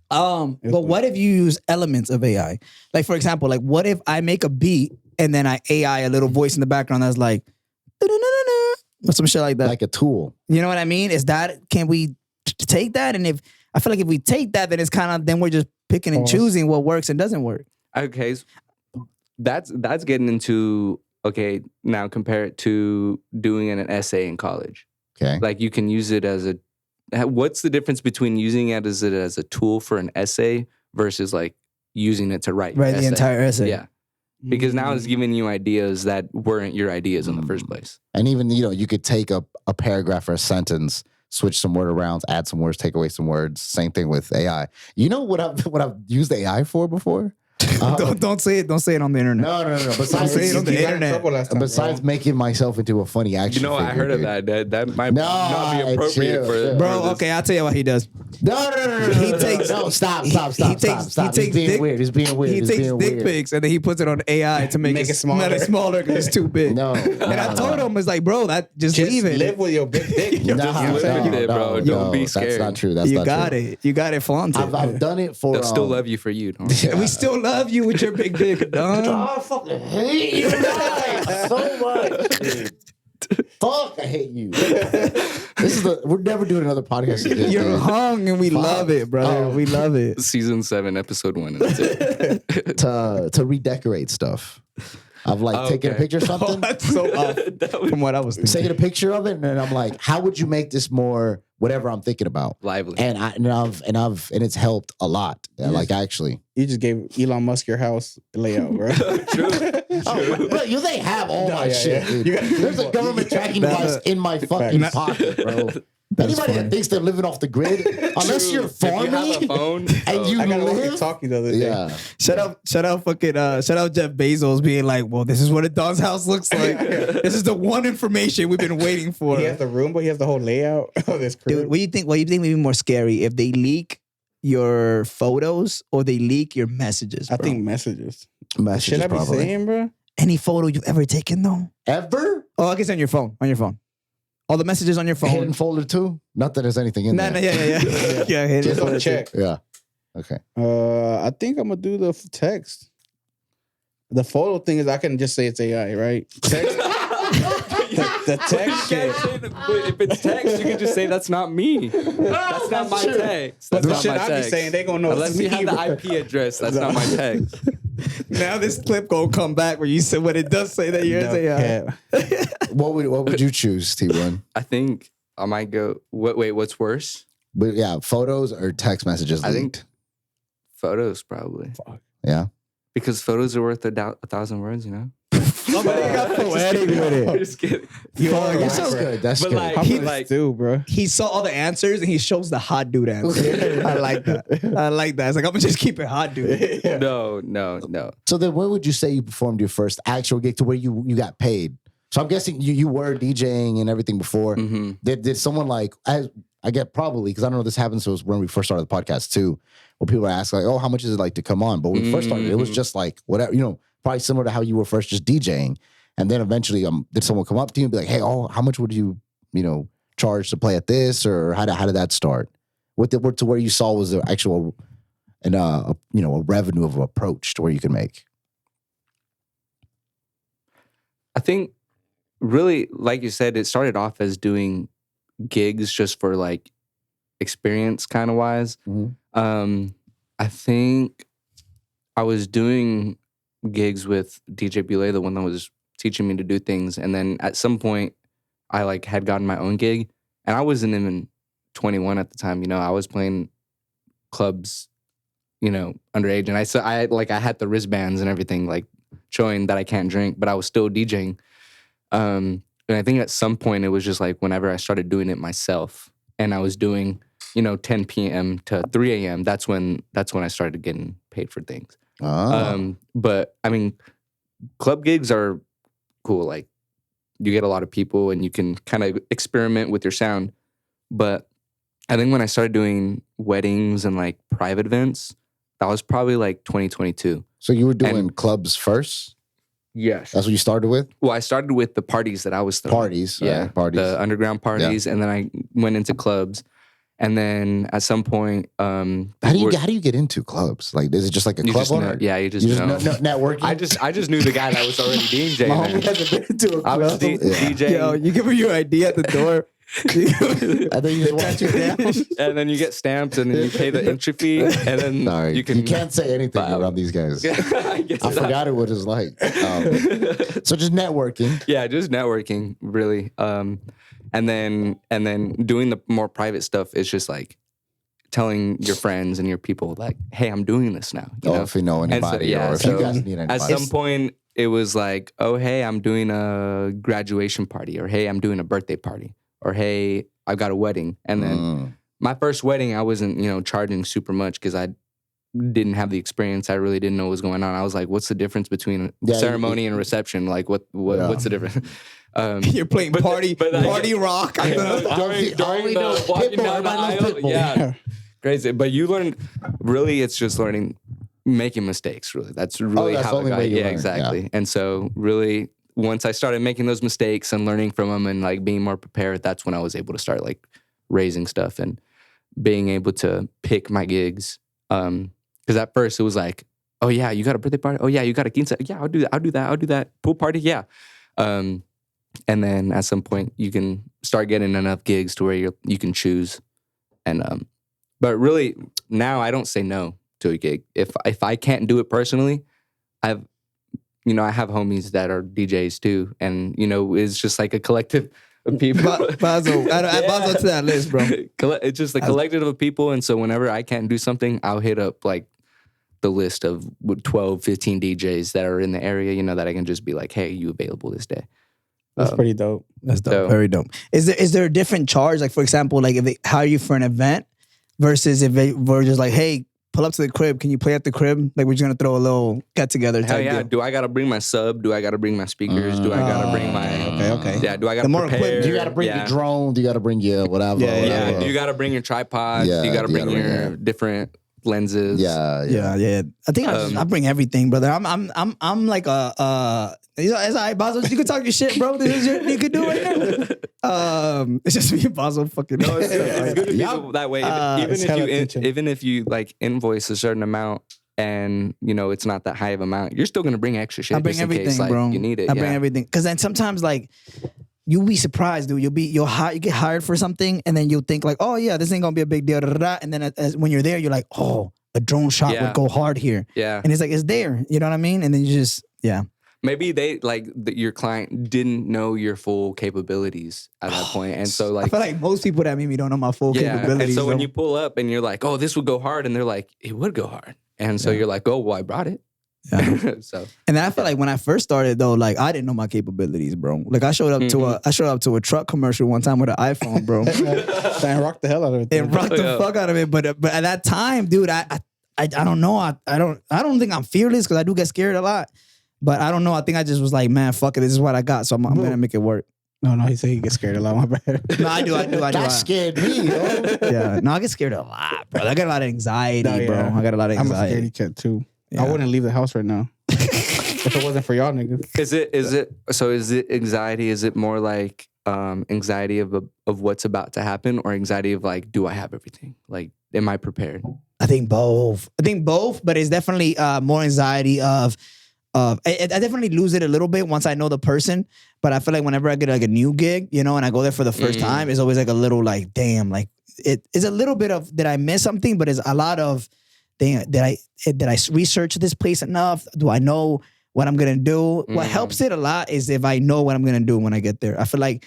But what if you use elements of AI? Like, for example, like what if I make a beat and then I AI a little voice in the background that's like, or some shit like that, like a tool. You know what I mean? Can we take that? And I feel like if we take that, then it's kind of then we're just picking and choosing what works and doesn't work. Okay, that's getting into now compare it to doing an essay in college. Okay, like you can use it as what's the difference between using it as a tool for an essay versus like using it to write the entire essay? Yeah, because now it's giving you ideas that weren't your ideas in the first place. And even, you know, you could take a paragraph or a sentence, switch some word around, add some words, take away some words. Same thing with AI. You know what I've used AI for before? Don't say it. Don't say it on the internet. No. Don't Besides, say it on the You got in internet. trouble last time, besides bro. making myself into a funny action You know, I figure, heard of dude. that. That might No, not be appropriate chill, for chill. Bro, this. okay, I'll tell you what he does. No. He takes- No, stop. he takes He's being dick- weird. He's being weird. He He's takes being dick weird. pics and then he puts it on AI to make it smaller because it's too big. No. And I told him, it's like, bro, that just leave it. live with your big dick. Nah, Just live with it, bro. Don't be That's scared. not true. That's You not got true. it. You got it. Flaunt it. I've done it for. They'll still love you for you. Don't We still love you with your big dick, Don. I fucking hate you guys so much. Dude. Fuck, I hate you. We're never doing another podcast again. You're dude. hung and we Fuck. love it, brother. Oh. We love it. Season 7, episode 1. And that's it. to redecorate stuff. I've like taken a Okay. picture of something, That's so off from what I was thinking. taking a picture of it, and then I'm like, how would you make this more whatever I'm thinking about? Lively. And it's helped a lot. Yeah, like actually. You just gave Elon Musk your house layout, bro. Oh, bro, they have all my yeah, shit, yeah. dude. You got- There's a government tracking device in my fucking Facts. pocket, bro. Anybody that thinks they're living off the grid, unless you're If you have a farming phone, and you I got a live, walkie-talkie the other day. yeah. Shout out Jeff Bezos being like, well, this is what a dog's house looks like. This is the one information we've been waiting for. He has the room, but he has the whole layout of this crib. Dude, what do you think would be more scary if they leak your photos or they leak your messages? I Bro? think messages. Messages Should I be probably. saying, bro? Any photo you've ever taken though. Ever? Oh, I guess on your phone. All the messages on your phone. Hidden folder too? Not that there's anything in No, there. yeah. Yeah, hidden Just folder don't too. check. Yeah. Okay. I think I'm gonna do the text. The photo thing is I can just say it's AI, right? Text. the text shit. if it's text, you can just say that's not me. That's not my text. That's The not shit my I text. be saying, they gonna know Unless it's you me, have bro. the IP address, that's not my text. Now this clip gonna come back where you said when it does say that you're No AI. cap. What would you choose, T1? I think I might go. Wait, what's worse? But yeah, photos or text messages I leaked? think photos probably. Yeah. Because photos are worth 1,000 words, you know? Somebody got poetic with I'm it. just kidding. That's good. That's But good. like- How He- much like- do, bro? He saw all the answers and he shows the hot dude answer. I like that. It's like I'm gonna just keep it hot, dude. No. So then when would you say you performed your first actual gig to where you got paid? So I'm guessing you were DJing and everything before. hmm Did someone like, I get probably, because I don't know this happened to us when we first started the podcast too, where people ask like, oh, how much is it like to come on? But when we first started, it was just like, whatever, probably similar to how you were first just DJing. And then eventually, did someone come up to you and be like, hey, how much would you, charge to play at this? Or how did that start? To where you saw was the actual, a revenue of approach to where you can make? I think really, like you said, it started off as doing gigs just for like experience kind of wise. Mhm. I think I was doing gigs with DJ Bule, the one that was teaching me to do things. And then at some point I like had gotten my own gig and I wasn't even 21 at the time. I was playing clubs, underage. And I had the wristbands and everything, like showing that I can't drink, but I was still DJing. And I think at some point it was just like whenever I started doing it myself and I was doing, 10 p.m. to 3 a.m., that's when I started getting paid for things. But I mean, club gigs are cool. Like you get a lot of people and you can kind of experiment with your sound. But I think when I started doing weddings and like private events, that was probably like 2022. So you were doing clubs first? Yes. That's what you started with? Well, I started with the parties that I was throwing. Parties. Yeah, right, parties. the underground parties, and then I went into clubs, and then at some point, How do you get into clubs? Like, is it just like a you club just owner? know, yeah, you just You know. just know networking? I just knew the guy that was already DJing. My there. homie hasn't been to a I was club. DJing, Yo, you give me your ID at the door. I think you just watch you down. and then you get stamped, and then you pay the entry fee, and then Sorry, you can. can't say anything Wow. around these guys. I guess I not. forgot it what it's like. So just networking. Yeah, just networking, really. And then doing the more private stuff is just like telling your friends and your people like, "Hey, I'm doing this now." You know? If you know anybody, yeah, or if so you guys need anybody. At some point, it was like, "Oh, hey, I'm doing a graduation party," or "Hey, I'm doing a birthday party," or "Hey, I've got a wedding." And then my first wedding, I wasn't charging super much because I didn't have the experience. I really didn't know what was going on. I was like, what's the difference between Yeah, ceremony and reception? Like, what's the difference? You're playing party rock. During the walking down the aisle, yeah, crazy. But you learn, really, it's just learning, making mistakes. Really, that's really that's the how only it got. way you Yeah, learn, exactly. yeah. And so, really, once I started making those mistakes and learning from them and like being more prepared, that's when I was able to start like raising stuff and being able to pick my gigs. Because at first it was like, oh yeah, you got a birthday party? Oh yeah, you got a quince? Yeah, I'll do that. Pool party? Yeah. And then at some point you can start getting enough gigs to where you can choose. And but really now I don't say no to a gig. If I can't do it personally, I have homies that are DJs too, and it's just like a collective of people. Basil, add Basil to that list, bro. It's just a collective of people, and so whenever I can't do something, I'll hit up like the list of 12, 15 DJs that are in the area, that I can just be like, hey, you available this day? That's pretty dope. That's dope. So- Very dope. Is there a different charge? Like, for example, like if they hire you for an event versus if they were just like, hey, pull up to the crib. Can you play at the crib? Like, we're just gonna throw a little get together Hell type yeah. deal. Do I gotta bring my sub? Do I gotta bring my speakers? Do I gotta bring my Okay. Yeah, do I gotta The more prepare? equipment. You got to bring your drone. You got to bring your whatever. Yeah, Yeah, whatever. do you gotta bring your tripod? Yeah, do you gotta you bring gotta bring your different lenses? Yeah. I think I bring everything, brother. I'm like it's all right, Basil. You can talk your shit, bro. This is you can do it now. It's just me and Basil fucking. No, it's good to be that way. it's hella attention. Even if you like invoice a certain amount and it's not that high of amount, you're still gonna bring extra shit. I bring just in case, everything, like, bro. You need it. I bring everything, because then sometimes like you'll be surprised, dude. You get hired for something, and then you'll think like, oh yeah, this ain't gonna be a big deal. And then when you're there, you're like, oh, a drone shot Yeah. would go hard here. Yeah. And it's like it's there. You know what I mean? And then you just Maybe they your client didn't know your full capabilities at that point, and so I like feel like most people that meet me don't know my full capabilities. And so when bro. you pull up and you're like, oh, this would go hard, and they're like, it would go hard, and so you're like, oh, well, I brought it. Yeah. So And then I feel like when I first started though, like I didn't know my capabilities, bro. Like I showed up to a truck commercial one time with an iPhone, bro, And rock the hell out of it. and rocked the fuck out of it. But at that time, dude, I don't know. I don't think I'm fearless, because I do get scared a lot. But I don't know. I think I just was like, man, fuck it. This is what I got, so I'm gonna make it work. No, he said he gets scared a lot. My bad. No, I do. That scared me, yo. Yeah. No, I get scared a lot, bro. I got a lot of anxiety, No, bro. yeah. I got a lot of I'm a anxiety. scaredy cat too. Yeah. I wouldn't leave the house right now if it wasn't for y'all niggas. is it anxiety? Is it more like anxiety of what's about to happen, or anxiety of like, do I have everything? Like, am I prepared? I think both. But it's definitely more anxiety of I definitely lose it a little bit once I know the person. But I feel like whenever I get like a new gig, and I go there for the first time, it's always like a little like, damn, like it's a little bit of, did I miss something? But it's a lot of, damn, did I research this place enough? Do I know what I'm gonna do? What helps it a lot is if I know what I'm gonna do when I get there. I feel like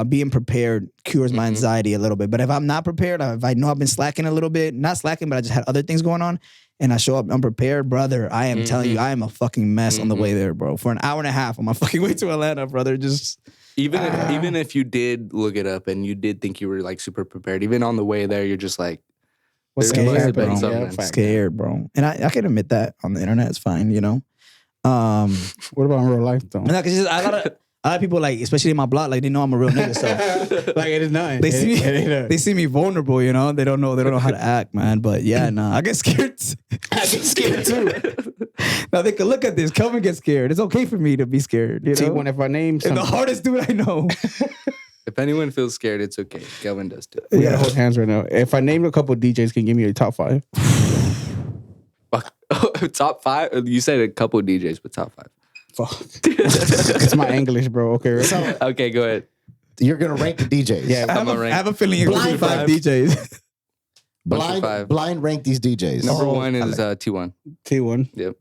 being prepared cures my anxiety a little bit. But if I'm not prepared, if I know I've been slacking a little bit, not slacking, but I just had other things going on, and I show up unprepared, brother, I am telling you, I am a fucking mess on the way there, bro. For an hour and a half on my fucking way to Atlanta, brother. Just Even if you did look it up and you did think you were like super prepared, even on the way there, you're just like, What's there must have scared, been bro. something. Yeah, fact. scared, bro. And I can admit that on the internet. It's fine, What about in real life though? And like, it's just, a lot of people, like, especially in my block, like, they know I'm a real nigga. So Like it is nothing. they see It ain't me, a- they see me vulnerable. They don't know how to act, man. But yeah, nah, I get scared. I get scared too. Now they can look at this. Kelvin gets scared. It's okay for me to be scared. You know, See, when if I name and the some, hardest dude I know. If anyone feels scared, it's okay. Kelvin does too. we gotta hold hands right now. If I name a couple DJs, can you give me your top 5? Fuck. Top 5? You said a couple DJs, but top 5. Fuck. It's my English, bro. Okay. Right? Okay, go ahead. You're gonna rank the DJs. Yeah. I have a feeling you're Blind 5 DJs. One through five. Blind rank these DJs. Number 1 is T1. T1. Yep.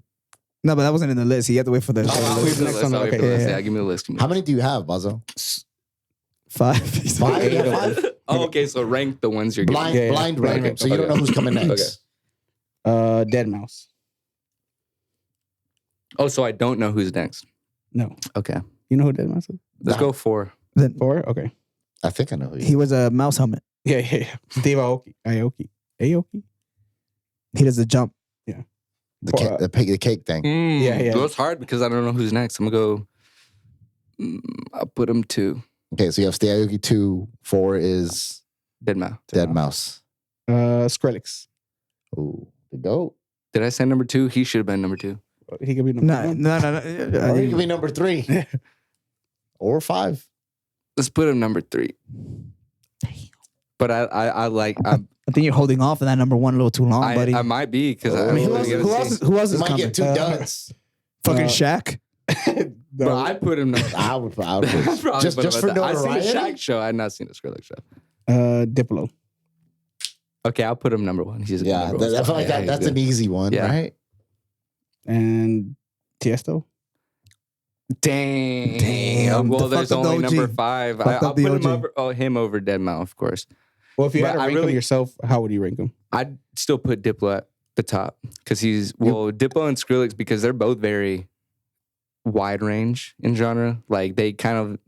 No, but that wasn't in the list. You have to wait for the I'll wait for the next list. one, I'll wait for the okay. list. Yeah. Yeah, give me the list. How many do you have, Bazo? 5. 5? You got 5? Oh, okay. So rank the ones you're giving. Blind, Yeah, blind okay. rank. So you don't know who's coming next. Dead Mouse. Oh, so I don't know who's next. No. Okay. You know who Dead Mouse is? Let's go 4. 4? Okay. I think I know who He was a mouse helmet. Yeah. Steve Aoki. He does the jump. The cake thing. Yeah. Well, it's hard because I don't know who's next. I'm gonna go. I'll put him 2. Okay, so you have Stay Aoki 2. 4 is Dead Mouse. Skrillex. ooh, the GOAT. Did I say number 2? He should have been number 2. He could be number one. Or he could be number 3. Or 5. Let's put him number 3. But I like. I think you're holding off on that number 1 a little too long, buddy. I might be because I mean, who else You is might coming? get 2 duds. Fucking Shaq. Bro, I put him. I would put Probably just put him for at that. I've seen a notoriety. Shaq show. I've not seen a Skrillex show. Diplo. Okay, I'll put him number 1. He's Yeah, number one. I feel like that's an easy one, Yeah. right? And Tiesto. Damn. Well, The there's fucked up only OG. number 5. Fucked I'll up the put him OG. him over Deadmau5, of course. Well, if you had But to I rank him really- yourself, how would you rank him? I'd still put Diplo at the top because Diplo and Skrillex because they're both very wide range in genre. Like they kind of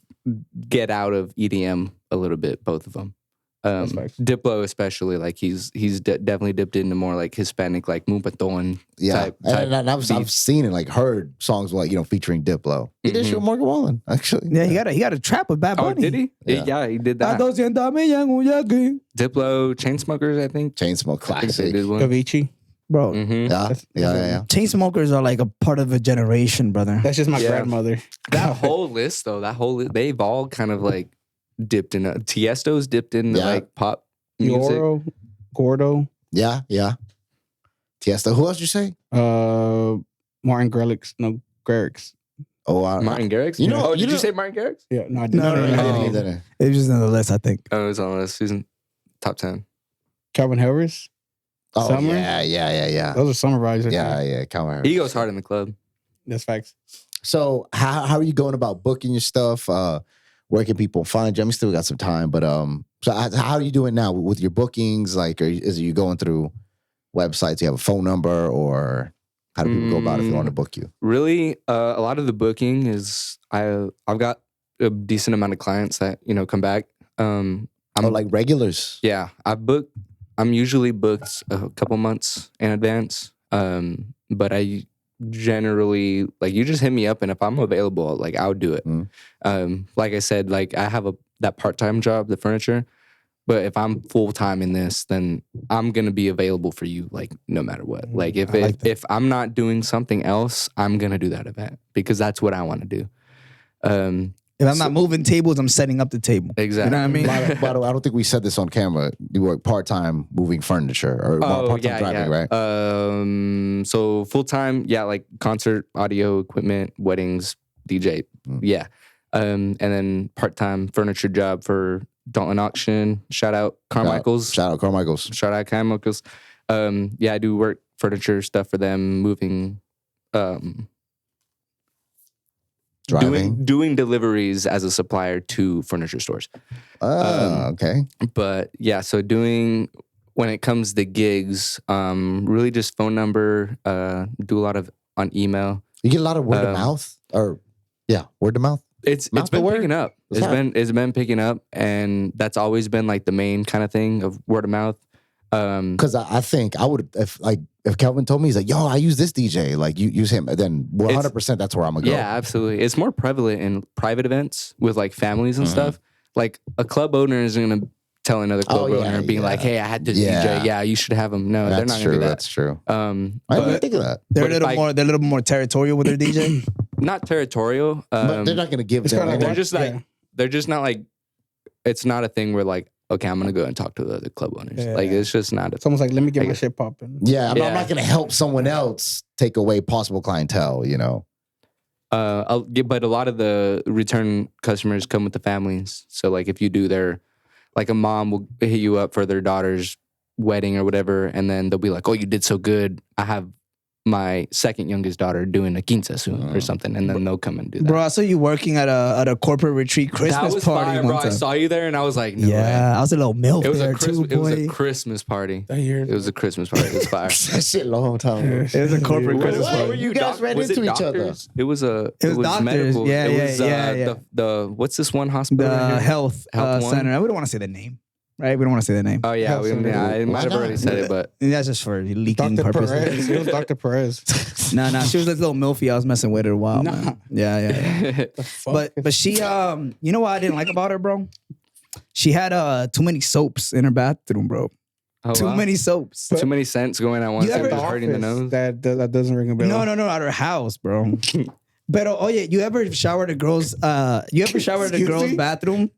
get out of EDM a little bit, both of them. That's facts. Diplo especially, like he's definitely dipped into more like Hispanic, like Mupaton Yeah, type. and I've beats. seen it, like heard songs like featuring Diplo. He did Mhm. shoot with Morgan Wallen, actually. Yeah, he got a trap with Bad Oh, Bunny. did he? Yeah. Yeah, he did that. Bro, Diplo, Chainsmokers, I think. Chainsmoke I think they classic. did one. Avicii. Mhm. Yeah. Chainsmokers are like a part of a generation, brother. That's just my Yeah. grandmother. That whole list, though, they've all kind of like dipped in. Tiesto's dipped into Yeah. like pop music. Yoro, Gordo, Yeah. Tiesto. Who else you say? Martin Garrix. Oh, Martin Garrix. You know- Oh, you did know- you say Martin Garrix? Yeah, no, I No, didn't. no, I no. didn't either. It was just on the list, I think. Oh, it was on this season, top 10. Calvin Harris. Oh, Summer? yeah. Those are summer vibes. right there. Yeah, Calvin Harris. He goes hard in the club. That's facts. So how are you going about booking your stuff? Where can people find you? I mean, still got some time, but so how are you doing now with your bookings? Like, is you going through websites? You have a phone number, or how do people go about it if they want to book you? Really, a lot of the booking is I've got a decent amount of clients that come back. Like regulars. Yeah, I'm usually booked a couple months in advance. But I generally like you just hit me up and if I'm available, like I'll do it. Like I said, like I have that part-time job, the furniture. But if I'm full-time in this, then I'm gonna be available for you, like no matter what. Like if I'm not doing something else, I'm gonna do that event because that's what I want to do. If I'm not moving tables, I'm setting up the table. Exactly. You know what I mean? By the way, I don't think we said this on camera. You work part-time moving furniture or part-time driving, right? So full-time, yeah, like concert, audio, equipment, weddings, DJ, yeah. And then part-time furniture job for Dalton Auction. Shout out Carmichael's. Shout out Carmichael's. Shout out Carmichael's. Yeah, I do work furniture stuff for them, moving, Driving. doing deliveries as a supplier to furniture stores. Okay. But yeah, so when it comes to gigs, really just phone number, do a lot of on email. You get a lot of word of mouth, or word of mouth. It's been picking up. It's been picking up, and that's always been like the main kind of thing of word of mouth. Because I think I would if Kelvin told me he's like, yo, I use this DJ, like you use him, then 100% that's where I'm gonna go. Yeah, absolutely. It's more prevalent in private events with like families and stuff. Like a club owner is gonna tell another club owner and being like, hey, I had this DJ. Yeah, you should have him. No, they're not gonna do that. That's true. I I didn't think of that. They're a little more territorial with their DJ. not territorial. But they're not gonna give it's them. kinda They're like- just like they're just not like it's not a thing where like okay, I'm gonna go and talk to the other club owners. Yeah. Like it's just not. It's almost like let me get my guess. shit popping. Yeah, I'm Yeah. not gonna help someone else take away possible clientele. But a lot of the return customers come with the families. So like if you do like a mom will hit you up for their daughter's wedding or whatever, and then they'll be like, "Oh, you did so good. I have my second youngest daughter doing a quince soon or something," and then they'll come and do that. Bro, I saw you working at a corporate retreat Christmas that was party fire, one bro. I time. saw you there, and I was like, no way. Yeah, I was a little milf It was there a Christmas. too, It was boy. a Christmas party. I hear It was a Christmas party. It was fire. That shit long time ago. It was a corporate What? Christmas What? party. Were You guys ran was into it each other. doctors? It was doctors. medical. Yeah, it yeah, was, yeah. The what's this one hospital? The right here? health Health one? center. I wouldn't want to say the name. right? We don't want to say the name. Oh yeah, Hell, I might have not? already said it, but That's just for leaking Dr. purposes. Perez. It was Dr. Perez. Nah, she was this little milfy. I was messing with her a while, Nah. man. Yeah. But she, you know what I didn't like about her, bro? She had too many soaps in her bathroom, bro. oh, Too wow. many soaps. Too many scents going at once. You It ever- was hurting the nose. That doesn't ring a bell. No, at her house, bro. But oh yeah, you ever shower the girls? You ever shower the Excuse girls' me? bathroom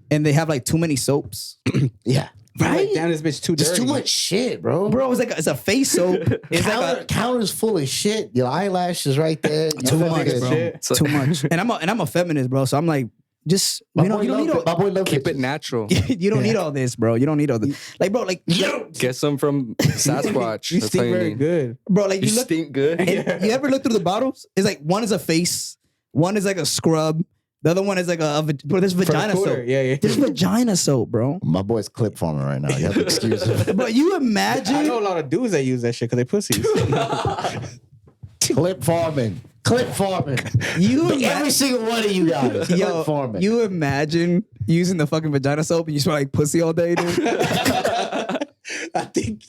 and they have like too many soaps, Yeah. Right? right? Damn, this bitch too Just dirty. too much shit, bro. Bro, it's a face soap. It's like Counter's full of shit. Your eyelashes right there. Too much, bro. shit. too much. And I'm a feminist, bro. So I'm like, just you don't need all. My boy love Keep it bitches. natural. You don't need all this, bro. You don't need all this. Like, bro, like, Get some from Sasquatch. You That's stink all you very need. good. bro, like You you look. stink good. And you ever look through the bottles? It's like one is a face, one is like a scrub, the other one is like bro. There's vagina Cooler. soap. Yeah. There's vagina soap, bro. My boy's clip farming right now. You have to excuse him. Bro, you I imagine? know a lot of dudes that use that shit because they pussies. Clip farming. Clip farming. You Every imagine? single one of you guys. Clip Yo, farming. you imagine using the fucking vagina soap and you smell like pussy all day, dude? I think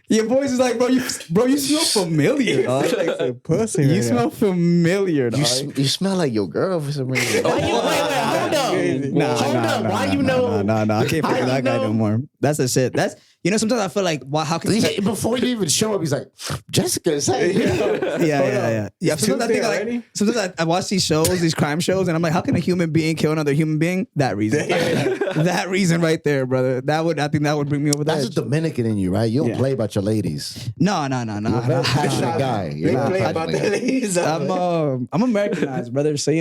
Your voice is like, bro, you smell familiar, dog. like some pussy. You right smell familiar, You, dog. you smell like your girl for some reason. Why you, hold up. Hold up. Why you know? No, I can't How pick you that guy no know? more. That's the shit. That's sometimes I feel like, why? How can? Before you even show up, he's like, Jessica, say Yeah. Sometimes I think already? like sometimes I watch these shows, these crime shows, and I'm like, how can a human being kill another human being? That reason, that reason right there, brother. I think that would bring me over the That's a edge. Dominican in you, right? You don't Yeah. play about your ladies. No. You're a very passionate guy. You're They not play a about passionate the guy. ladies. I'm Americanized, brother. So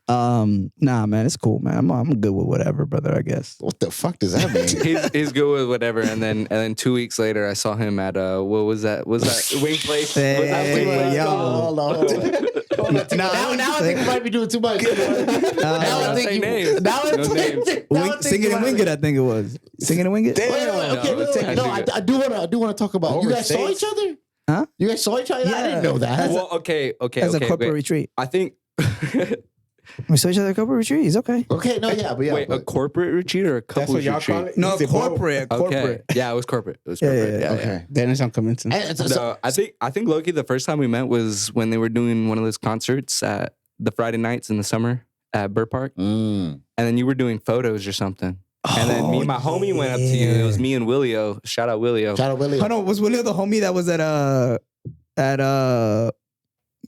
nah, man, it's cool, man. I'm good with whatever, brother. I guess. What the fuck does that mean? He's good with whatever, and then 2 weeks later, I saw him at what was that? Was that Wing Place? Was that Hey, Wing Place? yo. Hold on. Now I think we might be doing too much. Now I don't think say you. names. Now I No think. names. now I think Sing it you and might wing be- it. I think it was sing it and wing it. Damn. Wait, okay, No, wait. No, I do want to talk about. You guys saw each other? Huh? You guys saw each other? I didn't know that. Well, okay. As a corporate wait. retreat. I think. We saw each other at a corporate retreat. It's okay. Okay, no, yeah, but yeah. Wait, a but- corporate retreat or a That's couple what y'all retreat? call it? No, Is it corporate. both? Okay. Yeah, it was corporate. It was Yeah, corporate. yeah, okay. Then it's on convincing. And so, No, I think Loki, the first time we met was when they were doing one of those concerts at the Friday nights in the summer at Bird Park, Mm. and then you were doing photos or something. And then me and my homie went up to you. It was me and Willio. Shout out Willio. Shout out Willie. Hold on, was Willie the homie that was at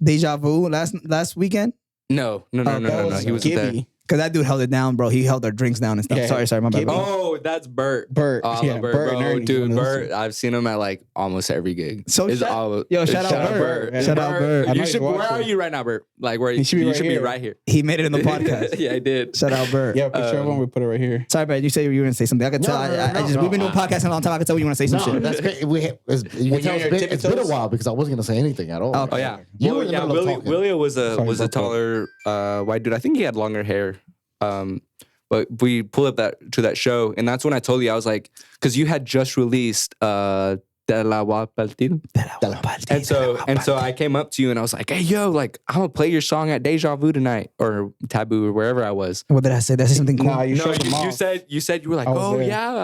Deja Vu last weekend? No. That was He wasn't there. Gibby. Because that dude held it down, bro. He held our drinks down and stuff. Yeah. Sorry, my bad. Gibby. bro. Oh, that's Bert. Bert. Oh, I Yeah, love Bert, Bert and bro. Ernie, one Dude, of those Bert. two. I've seen him at like almost every gig. So It's shout- all- yo, it's shout out Bert. Shout out Bert. I know You he's should. Where watching. are you right now, Bert? Like where He should be you right should here. be right here. He made it in the podcast. Yeah, I did. Shout out Bert. Yeah, picture of him. We put it right here. Sorry, Brad. You said you were going to say something. I could tell. No, We've been doing podcasts a long time. I could tell you want to say some No, shit. that's great. You can When tell you're it's on your been a tiptoes? while because I wasn't going to say anything at all. Okay. Oh yeah. You Well, were in the yeah. middle of talking. Willio was a Sorry, taller white dude. I think he had longer hair. But we pulled up to that show, and that's when I told you I was like, because you had just released De La Voix Partido. And so I came up to you and I was like, hey yo, like I'm gonna play your song at Deja Vu tonight or Taboo or wherever I was. What did I say? Did I say something cool? Nah, you No, showed them all. you said you were like, I was oh there. yeah.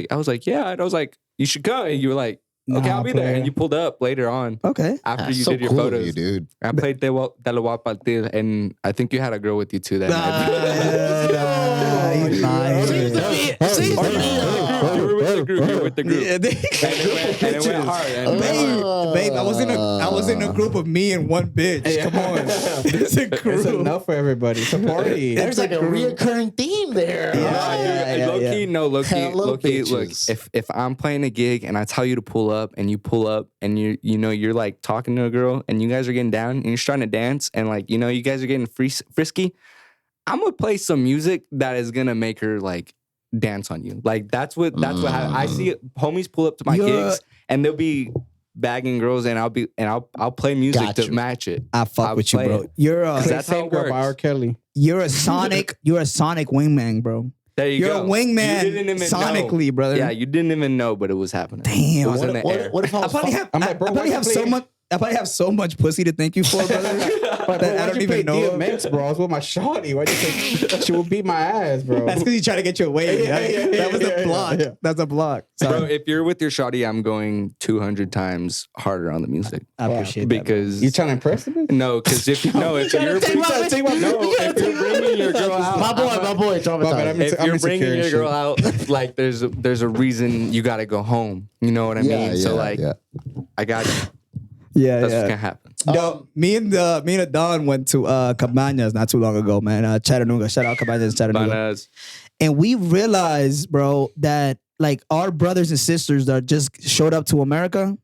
I was like, yeah. And I was like, you should come. And you were like, okay, Nah, I'll be there. player. And you pulled up later on Okay. after That's you so did your cool of photos. you, dude. I played De La Voix Partido, and I think you had a girl with you too that night. He's lying. You were with the group. You were with the group. Yeah, And it went hard. And it went hard. Babe, I was in a group of me and one bitch. Come on. It's a It's group. enough for everybody. It's a party. There's like a reoccurring theme there. Low key, Hello, look, bitches. if I'm playing a gig and I tell you to pull up and you pull up and you're like talking to a girl and you guys are getting down and you're starting to dance and like, you guys are getting frisky, I'm gonna play some music that is gonna make her like dance on you. Like that's what happens. I see homies pull up to my gigs and they'll be bagging girls and I'll play music Got to you. match it. I fuck I'll with you, play bro. it. You're That's how it Girl by works. R. Kelly. you're a sonic wingman, bro. There you You're go. a wingman You didn't even sonically, know. brother. Yeah, you didn't even know, but it was happening. Damn. It was in the air. What if I I was probably fuck- have, I'm I like, bro, probably why have you so play- much. I probably have so much pussy to thank you for, brother. But that I don't even know. DMX, bro. I was with my shorty. Why'd you say she would beat my ass, bro? That's because you try to get your weight. That was a block. That's a block. Bro, if you're with your shawty, I'm going 200 times harder on the music. I appreciate that. Because You trying to impress me? no, because if you're if you're bringing your girl out, My boy, traumatized. if you're bringing your girl out, like there's a reason you got to go home. You know what I mean? So like, I got you. Yeah, That's yeah. what's gonna happen. No, me and Don went to Cabañas not too long ago, man. Chattanooga. Shout out Cabañas, Chattanooga. Bananas. And we realized, bro, that like our brothers and sisters that just showed up to America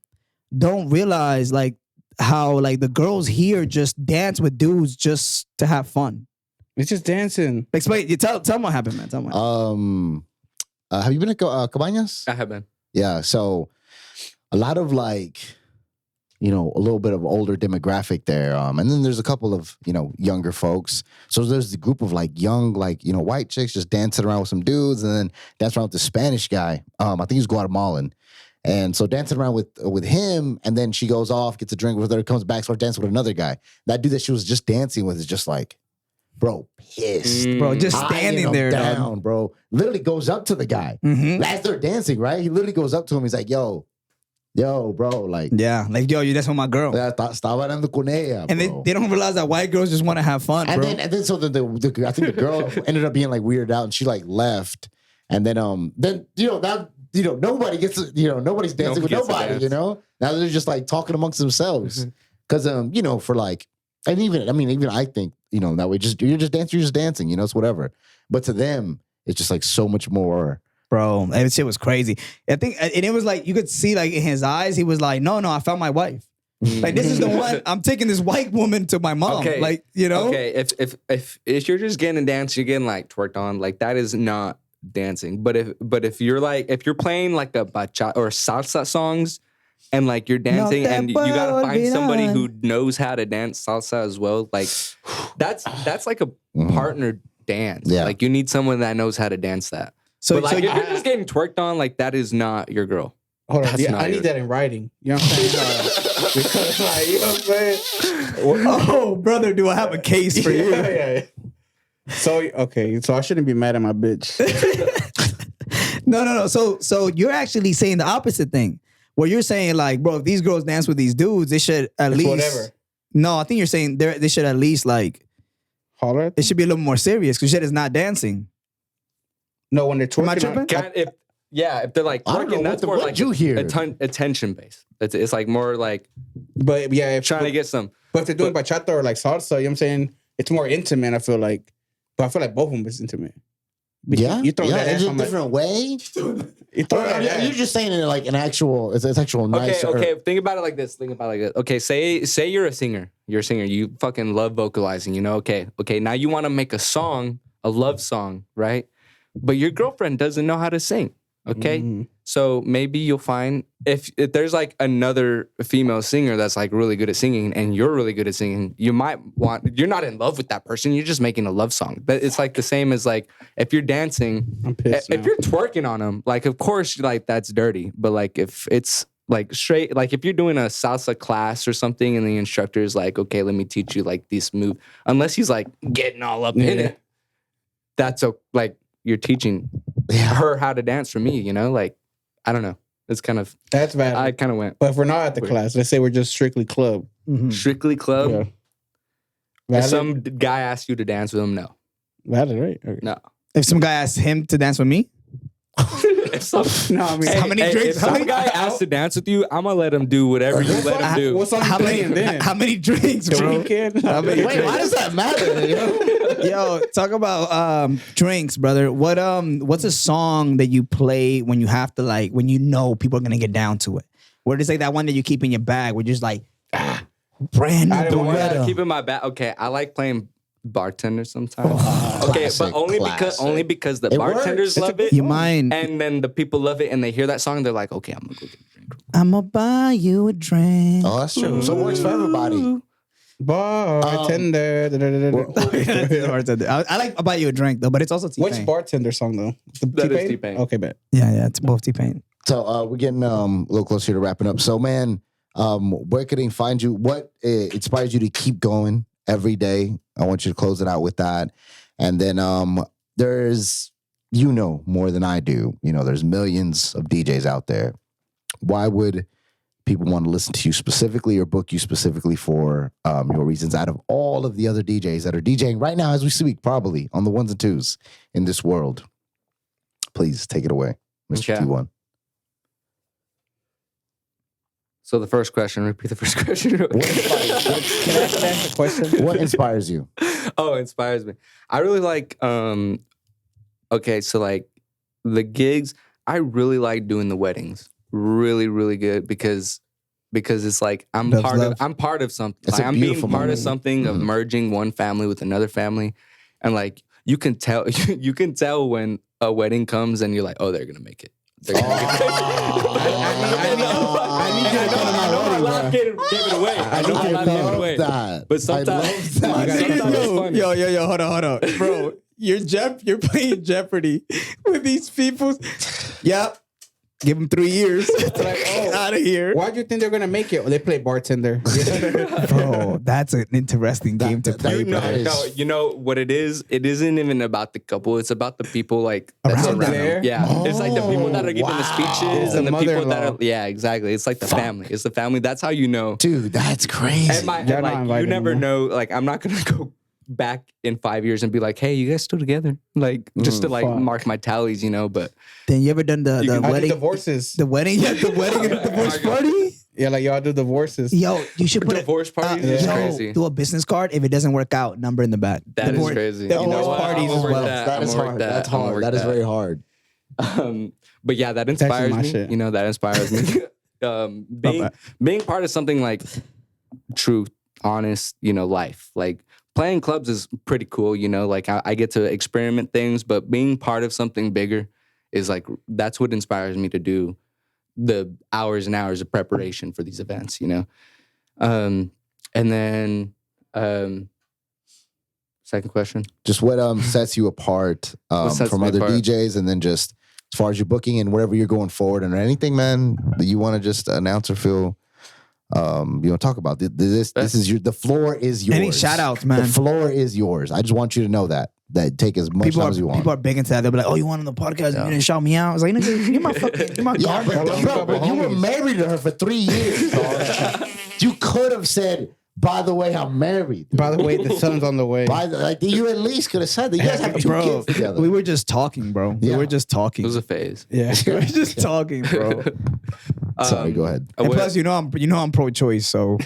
don't realize like how like the girls here just dance with dudes just to have fun. It's just dancing. Explain. You tell them what happened, man. Tell them what happened. Have you been to Cabañas? I have been. Yeah. So a lot of like, you know, a little bit of older demographic there. And then there's a couple of, you know, younger folks. So there's the group of like young, like, you know, white chicks just dancing around with some dudes and then dancing around with the Spanish guy. I think he's Guatemalan. And so dancing around with him, and then she goes off, gets a drink with her, comes back, starts dancing with another guy. That dude that she was just dancing with is just like, bro, pissed. Bro, just Eyeing standing him there, down, dog. bro. Literally goes up to the guy. As they're dancing, right? He literally goes up to him. He's like, yo, bro, like, Yeah, like yo, you that's with my girl. estaba hablando con ella, And bro. they don't realize that white girls just want to have fun, And bro. then so I think the girl ended up being like weirded out, and she like left. And then nobody gets nobody's dancing with gets to nobody. dance. You know, now they're just like talking amongst themselves because for like, and even I think that way you're just dancing. You know, it's whatever. But to them, it's just like so much more. Bro, that shit was crazy. I think, and it was like you could see like in his eyes, he was like, no, I found my wife. Like this is the one. I'm taking this white woman to my mom. Okay. Like Okay, if you're just getting a dance, you're getting like twerked on, like that is not dancing. But if you're playing like a bachata or salsa songs and like you're dancing and you gotta find somebody who knows how to dance salsa as well, like that's like a partner dance. Yeah. Like you need someone that knows how to dance that. So, But like if you're just getting twerked on, like that is not your girl. Hold on. That's Yeah, not I need yours. that in writing. You know what I'm saying? Because, like, you know what I'm saying? oh, brother, do I have a case for you? Yeah. So, okay. So I shouldn't be mad at my bitch. No. So you're actually saying the opposite thing. Where you're saying like, bro, if these girls dance with these dudes, they should at It's least whatever. No, I think you're saying they should at least like Holler at it should be a little more serious because shit is not dancing. No, when they're Am I twerking. tripping? If they're like I don't know, twerking, that's what more the- like what'd you hear? attention based. It's like more like But yeah, trying to get some. But if they're doing bachata or like salsa, you know what I'm saying? It's more intimate, I feel like. But I feel like both of them is intimate. But you throw that it's ass a on my... different way. You throw Or that you're ass. just saying it like an actual, it's actual nice. Okay. Think about it like this. Okay, say you're a singer. You're a singer. You fucking love vocalizing. You know. Okay. Now you want to make a song, a love song, right? But your girlfriend doesn't know how to sing. Okay. So maybe you'll find if there's like another female singer that's like really good at singing and you're really good at singing, you're not in love with that person. You're just making a love song. But it's like the same as like if you're dancing, I'm pissed if now. you're twerking on them, like of course like that's dirty. But like if it's like straight, like if you're doing a salsa class or something and the instructor is like, okay, let me teach you like this move. Unless he's like getting all up in it, that's like you're teaching her how to dance for me, you know? Like, I don't know. It's kind of, That's valid. I kind of went But if we're not at the class, let's say we're just strictly club. strictly club. Yeah. If Valid? some guy asks you to dance with him, no. Valid, right? Okay. No. If some guy asked him to dance with me, If some, No, I mean, How many drinks? If How some many- guy asks to dance with you, I'm going to let him do whatever you let him do. What song you how playing many then? how many drinks, The bro? Weeknd? Wait, why does that matter? Yo, talk about drinks, brother. What's a song that you play when you have to like when you know people are gonna get down to it? Where it's like that one that you keep in your bag, where you're just like brand new I don't want Yeah, Beretta. keep in my back. Okay, I like playing bartender sometimes. Oh, okay, classic, but only because the It bartenders works. love it. You mind? And then the people love it and they hear that song and they're like, okay, I'm gonna go get a drink. I'ma buy you a drink. Oh, that's true. So it works for everybody. Bartender. I like buy you a drink though, but it's also T-Pain. Which bartender song though? That is T-Pain. Okay, bet. Yeah, it's both T-Pain. So we're getting a little closer to wrapping up. So man, Where can they find you? What inspires you to keep going every day? I want you to close it out with that. And then there's, more than I do. There's millions of DJs out there. Why would people want to listen to you specifically or book you specifically for your reasons out of all of the other DJs that are DJing right now as we speak, probably on the ones and twos in this world? Please take it away, Mr. Okay. T1. So the first question, repeat the first question. Can I ask a question? What inspires you? Oh, it inspires me. I really like, okay, so like the gigs, I really like doing the weddings. Really, really good because it's like I'm part of something. It's Like, a I'm being beautiful part of moment. something of merging one family with another family. And like you can tell when a wedding comes and you're like, oh, they're gonna make it. They're gonna make it. I need you to come to my wedding, bro. Gave it away. I know I I'm not giving it love away. that. But sometimes, I love that. sometimes it's funny. Yo, hold on, bro. You're playing Jeopardy with these people. Yep. Give them 3 years. Like, out of here. Why do you think they're gonna make it? Well, they play bartender. Bro, that's an interesting game to play, that- bro. that is- No, you know what it is? It isn't even about the couple. It's about the people like that's Around around there? them. Yeah, it's like the people that are giving the speeches It's and the the people that mother-in-law. are. Yeah, exactly. It's like the family. It's the family. That's how you know. Dude, that's crazy. And They're not like, you invited never anymore. know. Like, I'm not gonna go back in 5 years and be like, "Hey, you guys still together?" Like, just to like fuck. mark my tallies, you know. But Then you ever done the I do wedding? divorces. The wedding? Yeah, the wedding and the divorce party? Yeah, like y'all do divorces. Yo, you should put divorce parties Yeah. is yo, crazy. do a business card. If it doesn't work out, number in the back. That is Divorce- crazy. The You know divorce what? parties I'm as over well. that. That is I'm over hard. that. That's I'm hard. over That is that. very hard. But yeah, that actually inspires my me. shit. You know, that inspires me. Being part of something like true, honest, life. Like playing clubs is pretty cool. Like I get to experiment things, but being part of something bigger is like that's what inspires me to do the hours and hours of preparation for these events. And then second question. Just what sets you apart sets from me other apart? DJs, and then just as far as your booking and wherever you're going forward, and anything, man, that you want to just announce or feel, talk about. This is the floor is yours. Any shout outs, man? The floor is yours. I just want you to know that take as much time as you want. People are big into that. They'll be like, "Oh, you want on the podcast? Yeah. You didn't shout me out." I was like, "Nigga, you're my fucking, you're my Yeah, garbage." but you were married to her for 3 years. dog. You could have said, "By the way, I'm married." By the way, the sun's on the way. You at least could have said that. You guys have two Bro, kids together. we were just talking, bro. Yeah. We were just It talking. was a phase. Yeah. We were just talking, bro. Sorry, go ahead. And plus, I'm pro-choice, so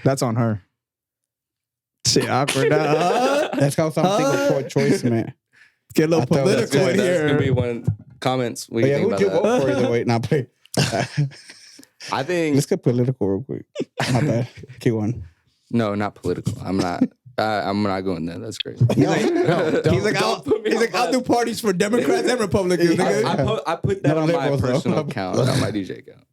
that's on her. Shit, awkward. That's how something pro-choice, man. Get a little I thought that's political good. in That's gonna be here. one comments. What But do you yeah, think who'd you about that? vote for either way? Not play. I think Let's get political real quick. My bad. Q1. no, not political. I'm not. I'm not going there. That's crazy. He's like, put me on I'll do blast. parties for Democrats and Republicans. nigga. I put that Not on my liberals, though. personal account, not my DJ account.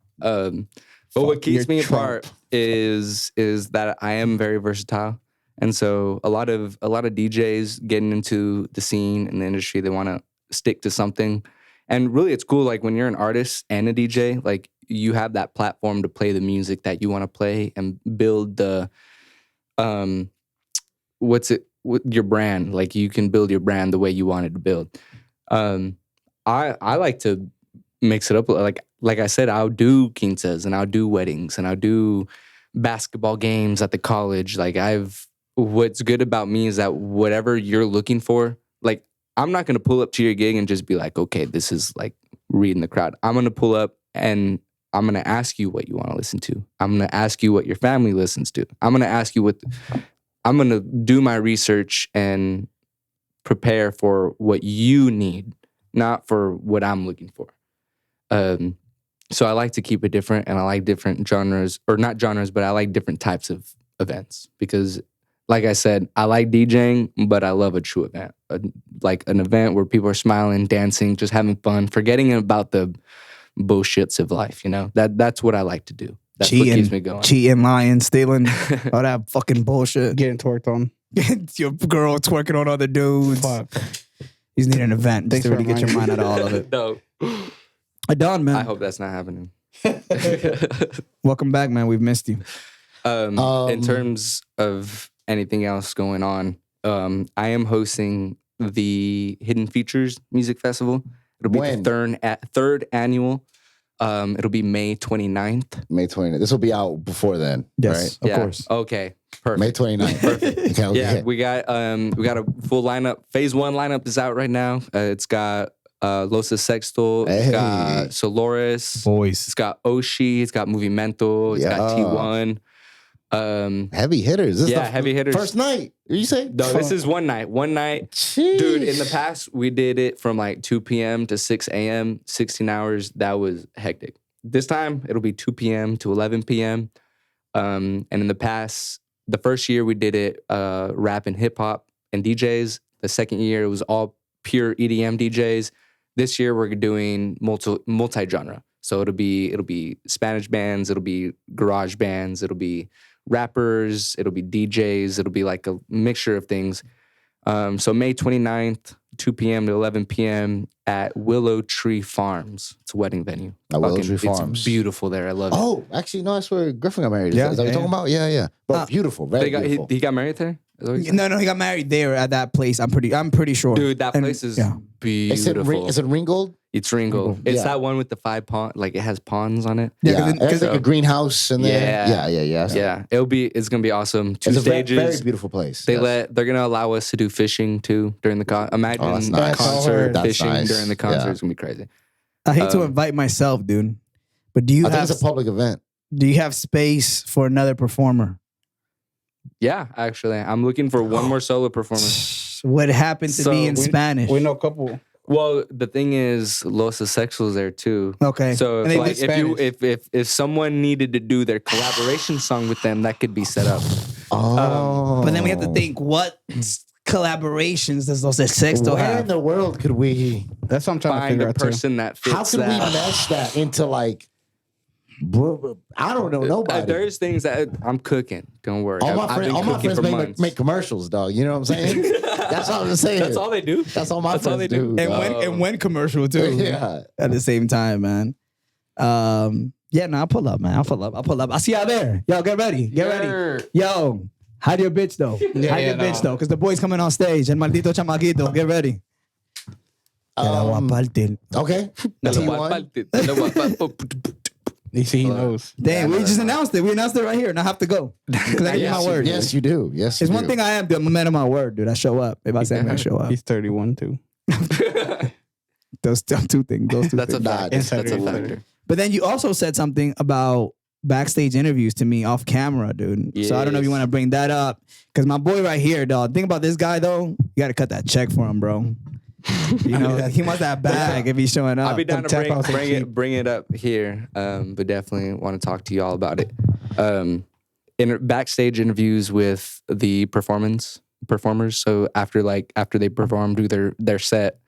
But what keeps you're me Trump. apart is that I am very versatile, and so a lot of DJs getting into the scene and the industry, they want to stick to something, and really it's cool. Like when you're an artist and a DJ, like you have that platform to play the music that you want to play and build the your brand. Like you can build your brand the way you want it to build. I like to mix it up. Like I said, I'll do quintas and I'll do weddings and I'll do basketball games at the college. What's good about me is that whatever you're looking for, like I'm not gonna pull up to your gig and just be like, okay, this is like reading the crowd. I'm gonna pull up and I'm gonna ask you what you want to listen to. I'm gonna ask you what your family listens to. I'm gonna ask you I'm gonna do my research and prepare for what you need, not for what I'm looking for. So I like to keep it different, and I like different genres, or not genres, but I like different types of events because, like I said, I like DJing, but I love a true event, like an event where people are smiling, dancing, just having fun, forgetting about the bullshits of life. That's what I like to do. That's what keeps me going. Cheating, lying, stealing, all that fucking bullshit. Getting twerked on. Your girl twerking on other dudes. Fuck. You just need an event just Thanks to for really get your mind reminding out of all of it. No, Done, man. I hope that's not happening. Welcome back, man. We've missed you. In terms of anything else going on, I am hosting the Hidden Features Music Festival. It'll be When? the third annual. It'll be May 29th. May 29th. This will be out before then. Yes, Right? of course. Okay. Perfect. May 29th. Perfect. Okay. Yeah, we got a full lineup. Phase 1 lineup is out right now. It's got Los Sexto, it's got Soloris, Boys. it's got Oshi, it's got Movimento, it's got T1. Heavy hitters. This is Yeah, the heavy hitters. First night. You say? No, this is one night. Jeez. Dude, in the past, we did it from like 2 p.m. to 6 a.m., 16 hours. That was hectic. This time, it'll be 2 p.m. to 11 p.m. And in the past, the first year we did it rap and hip hop and DJs. The second year, it was all pure EDM DJs. This year, we're doing multi-genre. So it'll be Spanish bands, it'll be garage bands, it'll be rappers, it'll be DJs, it'll be like a mixture of things. So May 29th, 2 p.m. to 11 p.m. at Willow Tree Farms. It's a wedding venue. At Willow Tree Farms. It's beautiful there. I love it. Oh, actually, no, that's where Griffin got married. Yeah, Is that what you're talking about? Yeah. But beautiful. Very beautiful. He got married there? Is that what you said? No, he got married there at that place. I'm pretty sure. Dude, that And- place is yeah. beautiful. Is it Ringgold? It's Ringo. It's Yeah. that one with the 5 pond, like it has ponds on it. Yeah, Yeah, it's like so- a greenhouse and then Yeah. yeah. Yeah, it's gonna be awesome. 2 It's a very, stages. very beautiful place. They're gonna allow us to do fishing too during the imagine Oh, that's a nice. concert That's fishing nice. during the concert. Yeah. It's gonna be crazy. I hate to invite myself, dude. But do you I think have it's a public event. space for another performer? Yeah, actually, I'm looking for one more solo performer. What happened to So me in we- Spanish? We know a couple. Well, the thing is, Los Sexuals there too. Okay. So And if, they like, did if someone needed to do their collaboration song with them, that could be set up. Oh, But then we have to think, what collaborations does Los Sexto where in have? the world could we? That's what I'm trying to Find figure a out too. person that fits How could we that. mesh that into like? I don't know nobody. There's things that I'm cooking. Don't worry. all I've been my cooking friends for months. make commercials, dog. You know what I'm saying? That's all I'm saying. That's all they do. That's all my That's all friends they do. do. And dog. when commercial too. Yeah. At the same time, man. Yeah, no, I'll pull up, man. I'll pull up. I'll see y'all there. Yo, get ready. Get ready. Yo, hide your bitch though. Hide your bitch though, because the boy's coming on stage. El maldito chamaquito. Get ready. Te la voy a partir. Okay. Te lo voy a T1. partir. Te lo voy a partir. You see, he knows. Damn, we just announced it. We announced it right here, and I have to go. Because I give my word. Yes, you do. Yes, It's you one do. thing I am, dude. I'm a man of my word, dude. I show up. If I say I'm going to show up. He's 31 too. Those two things. Those two That's a things. fact. Inside That's a real factor. But then you also said something about backstage interviews to me off camera, dude. So I don't know if you want to bring that up. Because my boy right here, dog. Think about this guy, though. You got to cut that check for him, bro. You know, he wants that bag if he's showing up. I'll be down to tap out some bring it up here, but definitely want to talk to you all about it. Backstage interviews with the performers. So after they perform, do their set,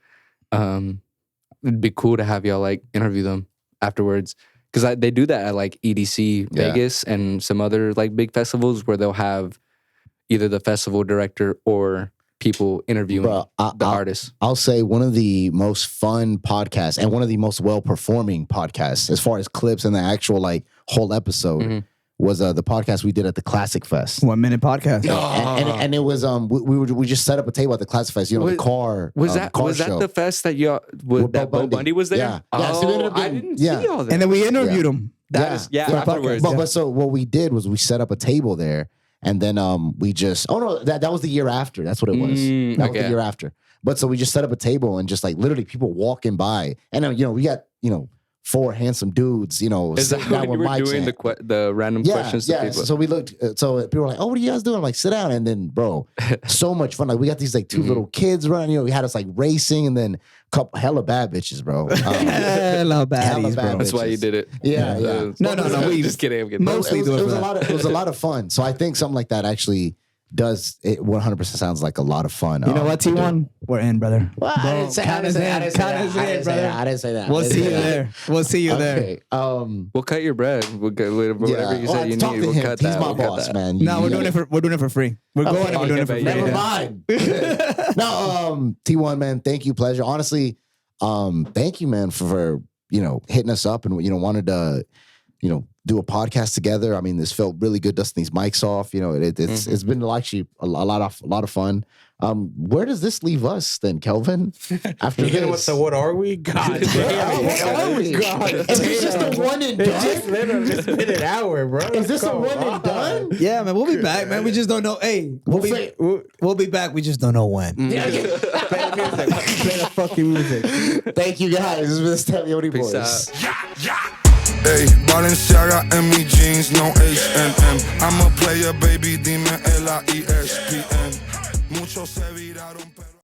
it'd be cool to have y'all like interview them afterwards. Because they do that at like EDC Vegas and some other like big festivals where they'll have either the festival director or people interviewing the artists. I'll say one of the most fun podcasts and one of the most well-performing podcasts as far as clips and the actual like whole episode was the podcast we did at the Classic Fest. 1 minute podcast. And it was we just set up a table at the Classic Fest, the car. Was car that show. the fest that you With that Bo Bundy was there? Yeah. Yeah, so we ended up I getting- didn't yeah. see all that. And then we interviewed him. Afterwards. But so what we did was we set up a table there, and then we just that was the year after. That's what it was. That was the year after. But so we just set up a table and just like literally people walking by, and we got 4 handsome dudes, Is that sitting down when you with were mics doing in. the random questions to people? So we looked. So people were like, "Oh, what are you guys doing?" I'm like, "Sit down." And then, bro, so much fun. Like we got these like 2 little kids running. We had us like racing, and then couple hella bad bitches, bro. Hella baddies, bad bro. That's why you did it. Yeah. No, we just kidding. I'm kidding. Mostly it do it was for a that. lot. It was a lot of fun. So I think something like that actually does. It 100% sounds like a lot of fun. You know what, T1? We're in, brother. Well, I didn't say count us in, count us in, brother. I didn't say that. We'll see you there. We'll see you there. Okay. We'll cut your bread. We'll get whatever you said you talk need. to We'll him. cut He's that. my We'll cut boss, that. man. No, we're doing it for free. We're going and we're doing it for free. okay, Never yeah. mind. No, T1, man. Thank you, pleasure. Honestly, thank you, man, for hitting us up and wanted to do a podcast together. I mean, this felt really good dusting these mics off. It's been actually a lot of fun. Where does this leave us then, Kelvin? After this, what are we? God damn. what are we? God Is this just a one and done? It's been an hour, bro. Is this a one and done? Yeah, man, we'll be back, man. We just don't know. Hey, we'll be back. We just don't know when. Play the fucking music. Thank you guys. This has been the Stanley Odie Peace Boys. out. Ey, Balenciaga en mi jeans, no H&M. I'm a player, baby, dime L-A-I-S-P-N. Muchos se viraron, pero